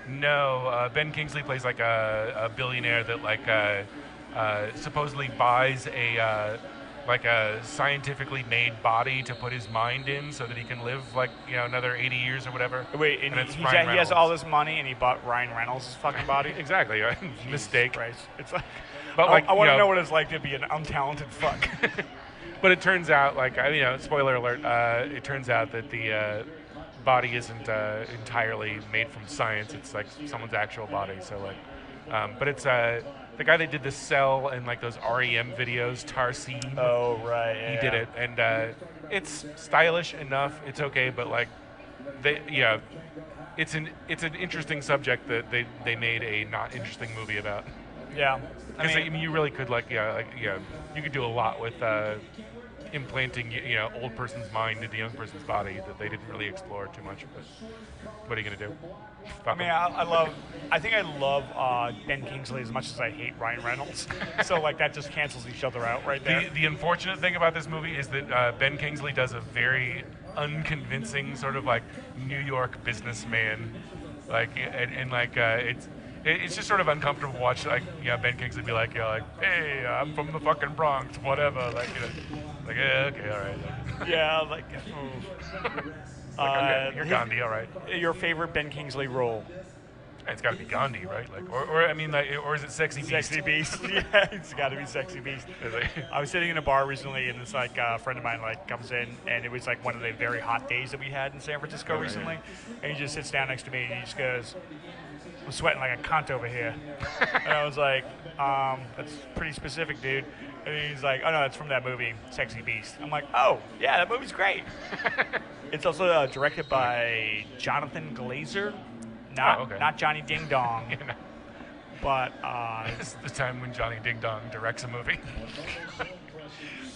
No, Ben Kingsley plays like a billionaire that like supposedly buys a scientifically made body to put his mind in so that he can live like another 80 years or whatever.
Wait, and
it's
he
Ryan
has
Reynolds.
all this money, and he bought Ryan Reynolds' fucking body.
Exactly, right? Mistake.
Christ. It's like,
But like,
I want to
you know-
know what it's like to be an untalented fuck.
But it turns out, like, spoiler alert, it turns out that the body isn't entirely made from science. It's like someone's actual body. So like, but it's the guy that did the Cell and like those REM videos, Tarsine.
Oh right,
He
yeah.
did it, and it's stylish enough. It's okay, but like, it's an interesting subject that they made a not interesting movie about.
Yeah,
Because I mean, you really could you could do a lot with implanting old person's mind into young person's body that they didn't really explore too much. But what are you gonna do?
I mean, I think I love Ben Kingsley as much as I hate Ryan Reynolds. So like that just cancels each other out right there.
The unfortunate thing about this movie is that Ben Kingsley does a very unconvincing sort of like New York businessman, like and like it's just sort of uncomfortable to watch Ben Kingsley be like hey, I'm from the fucking Bronx, whatever, like yeah, okay, all right.
Yeah, like.
Okay, you're Gandhi, all right.
Your favorite Ben Kingsley role?
It's got to be Gandhi, right? Like, or I mean, like, or is it Sexy Beast?
Sexy Beast. Yeah, it's got to be Sexy Beast.
Is it?
I was sitting in a bar recently, and this like friend of mine like comes in, and it was like one of the very hot days that we had in San Francisco
right,
recently, and he just sits down next to me, and he just goes, "I'm sweating like a cunt over here," and I was like, "That's pretty specific, dude." And he's like, "Oh no, it's from that movie, Sexy Beast." I'm like, "Oh yeah, that movie's great." It's also directed by Jonathan Glazer, not Johnny Ding Dong,
You know,
but
it's the time when Johnny Ding Dong directs a movie.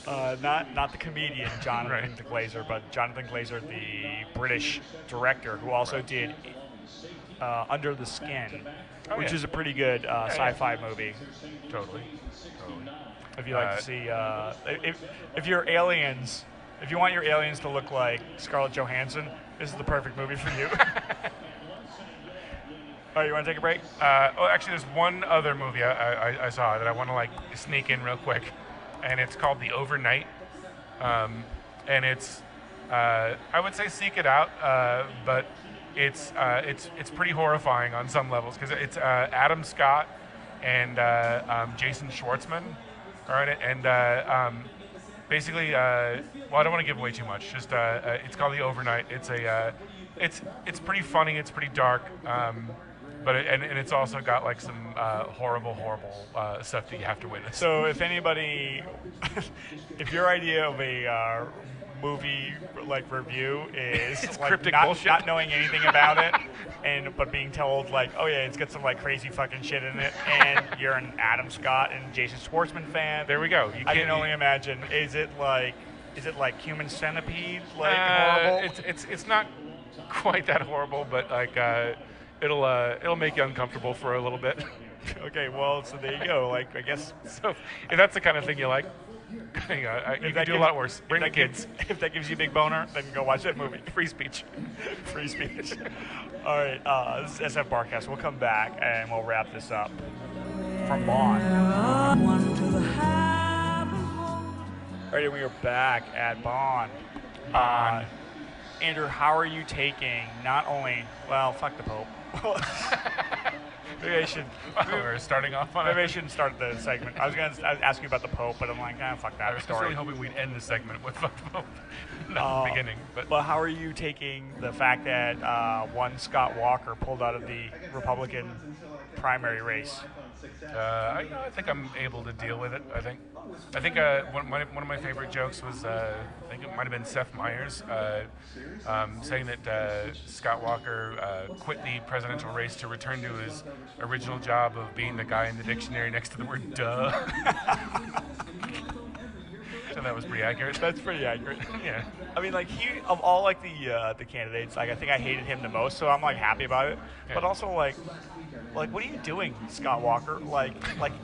not the comedian Jonathan Glazer, but Jonathan Glazer, the British director who also did Under the Skin, which is a pretty good sci-fi movie.
Totally.
If you like to see, if you're aliens, if you want your aliens to look like Scarlett Johansson, this is the perfect movie for you. All right, you want to take a break?
Actually, there's one other movie I saw that I want to like sneak in real quick, and it's called The Overnight, and it's I would say seek it out, but it's pretty horrifying on some levels because it's Adam Scott and Jason Schwartzman are in it, and basically, well, I don't want to give away too much. Just it's called The Overnight. It's pretty funny. It's pretty dark. But it's also got like some horrible stuff that you have to witness.
So if anybody, if your idea of a movie like review is
It's
like
cryptic
not,
bullshit.
not knowing anything about it, but being told like, oh yeah, it's got some like crazy fucking shit in it, and you're an Adam Scott and Jason Schwartzman fan,
There we go.
I can only imagine. Is it like Is it like Human Centipede, like horrible?
It's not quite that horrible, but like it'll make you uncomfortable for a little bit.
Okay, well, so there you go. Like, I guess
So if that's the kind of thing you like, you can do a lot worse. Bring the kids.
If that gives you a big boner, then go watch that movie.
Free speech.
Free speech. All right, this is SF Barkast. We'll come back and we'll wrap this up from Bond. All right, we are back at Bond. Andrew, how are you taking not only, well, fuck the Pope. Maybe I should.
We're starting off on
Maybe I shouldn't start the segment. I was going to ask you about the Pope, but I'm like, fuck that
I was
story.
really hoping we'd end the segment with fuck the Pope. Not the beginning. But
how are you taking the fact that one Scott Walker pulled out of the Republican primary race?
I think I'm able to deal with it. I think one of my favorite jokes was I think it might have been Seth Meyers saying that Scott Walker quit the presidential race to return to his original job of being the guy in the dictionary next to the word "duh." So that was pretty accurate.
That's pretty accurate.
Yeah.
I mean, like of all like the candidates, like I think I hated him the most, so I'm like happy about it.
Yeah.
But also like what are you doing, Scott Walker? Like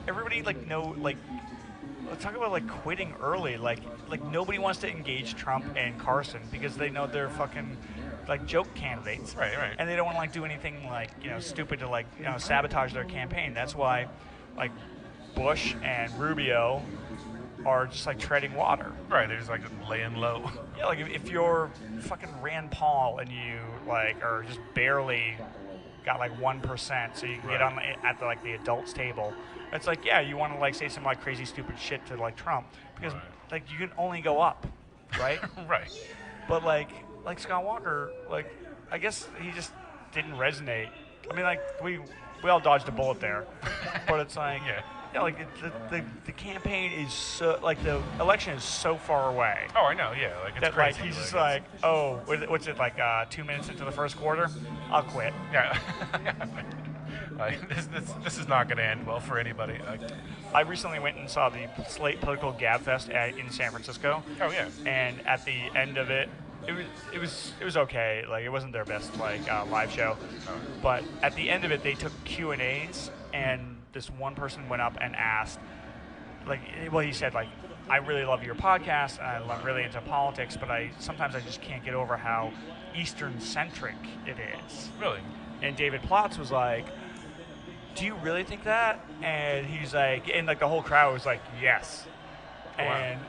everybody let's talk about like quitting early. Like nobody wants to engage Trump and Carson because they know they're fucking like joke candidates.
Right.
And they don't want to like do anything like stupid to sabotage their campaign. That's why like Bush and Rubio are just like treading water.
Right, they're just like laying low.
Yeah, like if you're fucking Rand Paul and you like are just barely got like 1%, so you can get on at the adults table. It's like, yeah, you want to like say some like crazy stupid shit to like Trump because like you can only go up, right?
Right.
But like Scott Walker, like I guess he just didn't resonate. I mean, like we all dodged a bullet there, but it's like like the campaign is so like the election is so far away.
Oh, I know. Yeah, like it's
that
crazy.
Like he's just like, oh, what's it like? 2 minutes into the first quarter, I'll quit.
Yeah. Like, this is not going to end well for anybody.
I recently went and saw the Slate Political Gab Fest in San Francisco.
Oh yeah.
And at the end of it, it was okay. Like it wasn't their best live show, but at the end of it, they took Q&As, and this one person went up and asked, he said like, I really love your podcast, and I'm really into politics, but sometimes I just can't get over how Eastern centric it is.
Really?
And David Plotz was like, do you really think that? And he's like, and like the whole crowd was like, yes.
Oh, wow.
And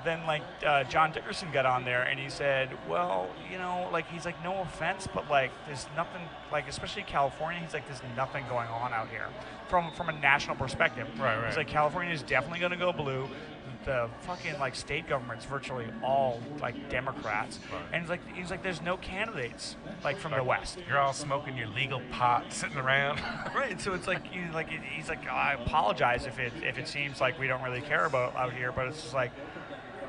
then like John Dickerson got on there and he said, well, like he's like, no offense, but like there's nothing, like especially California, he's like, there's nothing going on out here from a national perspective.
Right.
He's like, California is definitely going to go blue. The fucking like state government's virtually all like Democrats, and he's like, there's no candidates like from the West.
You're all smoking your legal pot, sitting around.
Right. So it's like he's like, oh, I apologize if it seems like we don't really care about out here, but it's just like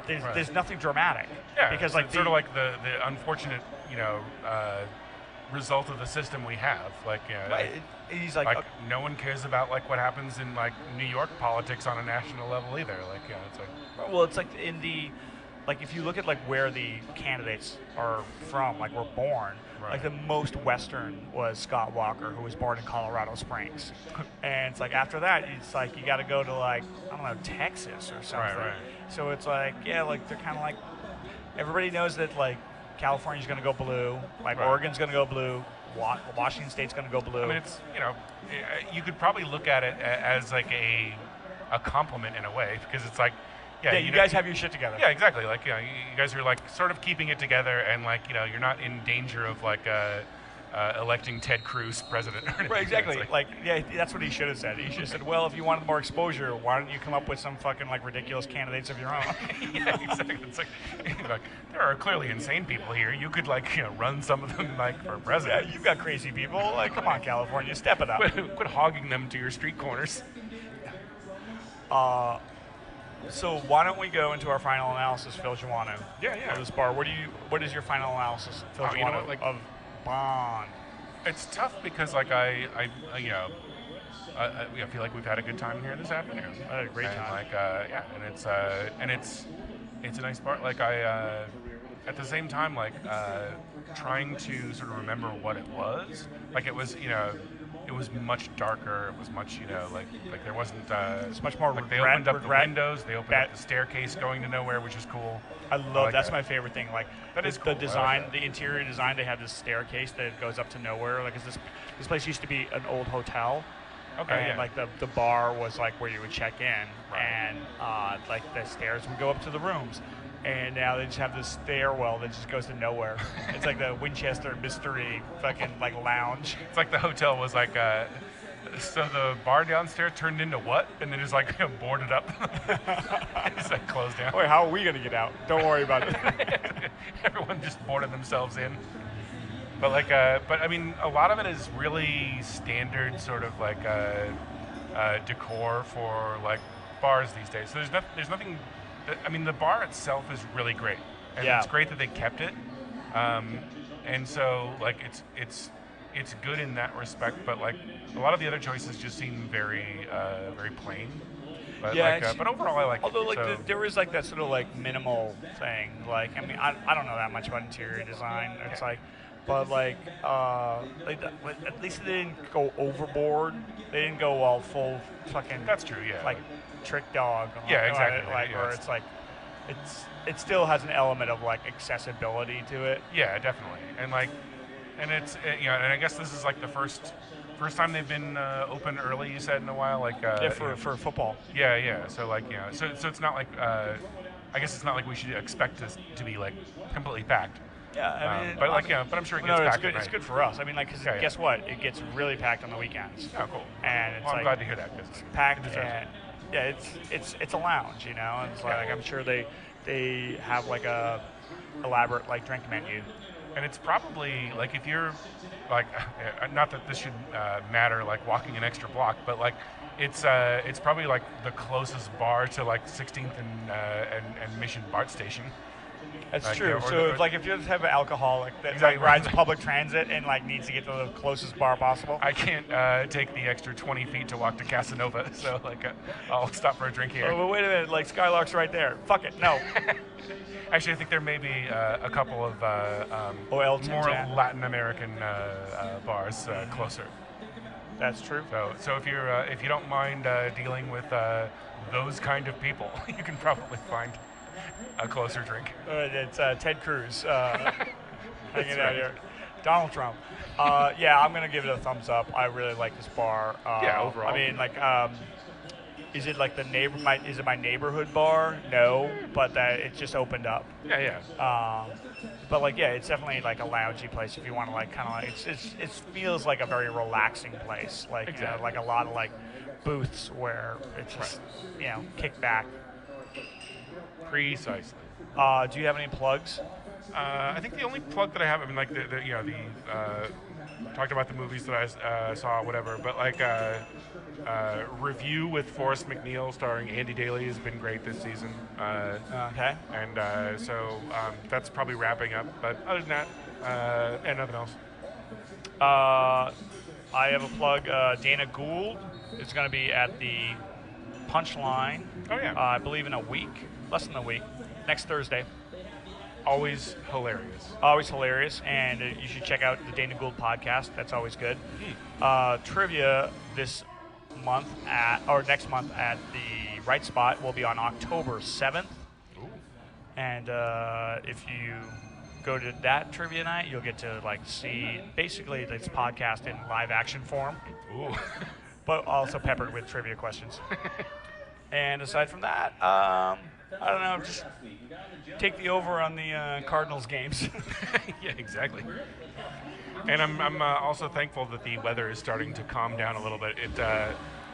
there's nothing dramatic.
Yeah.
Because
it's sort of like the unfortunate result of the system we have. Like
right. He's like
no one cares about like what happens in like New York politics on a national level either. Like it's like
well, it's like if you look at like where the candidates are from, like were born, like the most Western was Scott Walker, who was born in Colorado Springs, and it's like after that, it's like you got to go to like I don't know Texas or something.
Right.
So it's like like they're kind of like everybody knows that like California's going to go blue, like Oregon's going to go blue. Washington State's going to go blue.
I mean, it's you could probably look at it as like a compliment in a way because it's like,
you guys have your shit together.
Yeah, exactly. Like you guys are like sort of keeping it together, and like you're not in danger of like electing Ted Cruz president. Or anything.
Right, exactly. That's what he should have said. He should have said, well, if you wanted more exposure, why don't you come up with some fucking like ridiculous candidates of your own?
Yeah, exactly. It's like there are clearly insane people here. You could run some of them like for president.
Yeah, you've got crazy people. Like, come on, California, step it up.
Quit hogging them to your street corners.
So why don't we go into our final analysis, Phil Joannou?
Yeah.
Of this bar. What is your final analysis, Phil Joannou, of Bond?
It's tough because I feel like we've had a good time here this afternoon.
I had a great time.
And it's It's a nice bar. Like at the same time, like trying to sort of remember what it was. Like it was, it was much darker. It was much, like there wasn't.
It's much more
like they opened up the windows. They opened up the staircase going to nowhere, which is cool.
I love
like
that's
that.
my favorite thing. Like
That is cool.
the design, the interior design. They have this staircase that goes up to nowhere. Like, 'cause this place used to be an old hotel.
Okay,
and
yeah.
like the bar was like where you would check in,
Right.
and like the stairs would go up to the rooms. And now they just have this stairwell that just goes to nowhere. It's like the Winchester Mystery fucking like lounge.
It's like the hotel was like, so the bar downstairs turned into what? And then just like boarded up. It's like closed down.
Wait, how are we gonna get out? Don't worry about it.
Everyone just boarded themselves in. But like, but I mean, a lot of it is really standard sort of like decor for like bars these days. So there's nothing. I mean, the bar itself is really great, and
Yeah.
it's great that they kept it. And so like it's good in that respect. But like a lot of the other choices just seem very very plain. But
Yeah,
like, but overall I like
Although,
it.
like,
So,
there is like that sort of like minimal thing. Like, I mean, I don't know that much about interior design. It's like, but like at least they didn't go overboard. They didn't go all full fucking.
that's true. Yeah.
Like trick dog.
Yeah,
on
exactly,
it, Like,
yeah,
where
it's-
it's like, it still has an element of like accessibility to it.
Yeah, definitely, and like, and it's and I guess this is like the first time they've been open early. You said in a while, like
Yeah, for football.
yeah. So like so it's not like I guess it's not like we should expect this to be like completely packed.
Yeah, I mean,
but like but I'm sure it gets
no,
packed.
it's good.
at
It's
night.
good for us. I mean, like, 'cause
Yeah.
guess what? It gets really packed on the weekends.
Oh, cool.
And it's
Well, I'm
like
glad to hear that because
packed. And, yeah, it's a lounge, you know. And it's like I'm sure they have like a elaborate like drink menu.
And it's probably like if you're like not that this should matter like walking an extra block, but like it's probably like the closest bar to like 16th and Mission BART station.
That's
Like,
true.
yeah, or
So
the-
if like if you just have an alcoholic that
Exactly.
like, rides public transit and like needs to get to the closest bar possible.
I can't take the extra 20 feet to walk to Casanova, so like I'll stop for a drink here.
Oh, but wait a minute, like Skylark's right there. Fuck it, no.
Actually, I think there may be a couple of
Elton's,
more
yeah.
Latin American bars closer.
That's true.
So if you don't mind dealing with those kind of people, you can probably find a closer drink.
It's Ted Cruz hanging out
right.
here. Donald Trump. Yeah, I'm gonna give it a thumbs up. I really like this bar.
Yeah, overall.
I mean, like, is it like is it my neighborhood bar? No, but that it just opened up.
Yeah.
But like, yeah, it's definitely like a loungy place if you want to like kind of like it feels like a very relaxing place. Like
Exactly.
like a lot of like booths where it's just kick back.
Precisely.
Do you have any plugs?
I think the only plug that I have, I mean, like the talked about the movies that I saw, whatever, but like review with Forrest McNeil starring Andy Daly has been great this season.
Okay.
And so that's probably wrapping up. But other than that, and nothing else.
I have a plug. Dana Gould is going to be at the Punchline.
Oh, yeah.
I believe in a week, less than a week, next Thursday.
Always hilarious.
Always hilarious, and you should check out the Dana Gould podcast. That's always good. Trivia this month next month at the Right Spot will be on October 7th.
Ooh.
And if you go to that trivia night, you'll get to like see basically this podcast in live action form,
Ooh.
but also peppered with trivia questions. And aside from that, I don't know, just take the over on the Cardinals games.
Yeah, exactly. And I'm also thankful that the weather is starting to calm down a little bit.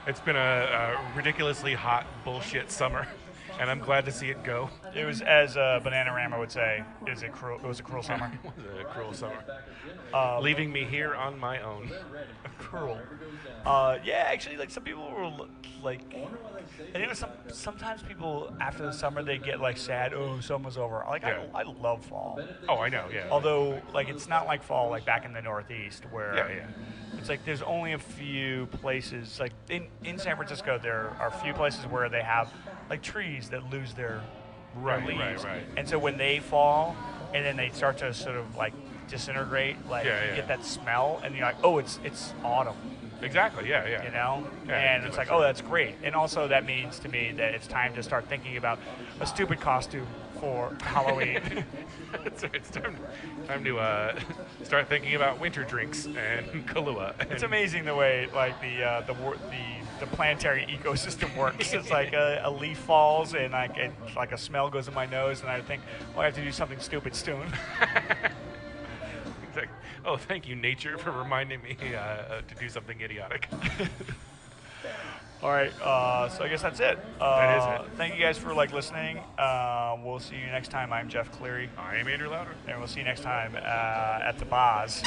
It's been a ridiculously hot bullshit summer, and I'm glad to see it go.
It was, as Bananarama would say, it was a cruel summer.
It was a cruel summer. Leaving me here on my own.
Cruel. Yeah, actually, like some people were like, I think sometimes people after the summer they get like sad. Oh, summer's over. Like
Yeah.
I love fall.
Oh, I know, yeah.
Although like it's not like fall like back in the Northeast where
Yeah.
it's like there's only a few places like in San Francisco there are a few places where they have like trees that lose their
Right,
leaves.
right, right.
And so when they fall, and then they start to sort of like disintegrate, like
Yeah,
you
yeah.
get that smell, and you're like, oh, it's autumn.
Exactly. Yeah, yeah.
You know,
Yeah,
and
you
it's
feel
like,
it,
oh,
sure.
that's great. And also that means to me that it's time to start thinking about a stupid costume for Halloween.
It's time to start thinking about winter drinks and Kahlua.
It's
and-
amazing the way like the planetary ecosystem works. It's like a leaf falls and like a smell goes in my nose, and I think, oh, I have to do something stupid soon.
It's like, oh, thank you, nature, for reminding me to do something idiotic.
All right, so I guess that's it.
That is it.
Thank you guys for listening. We'll see you next time. I'm Jeff Cleary,
I am Andrew Louder.
and we'll see you next time at the Boz.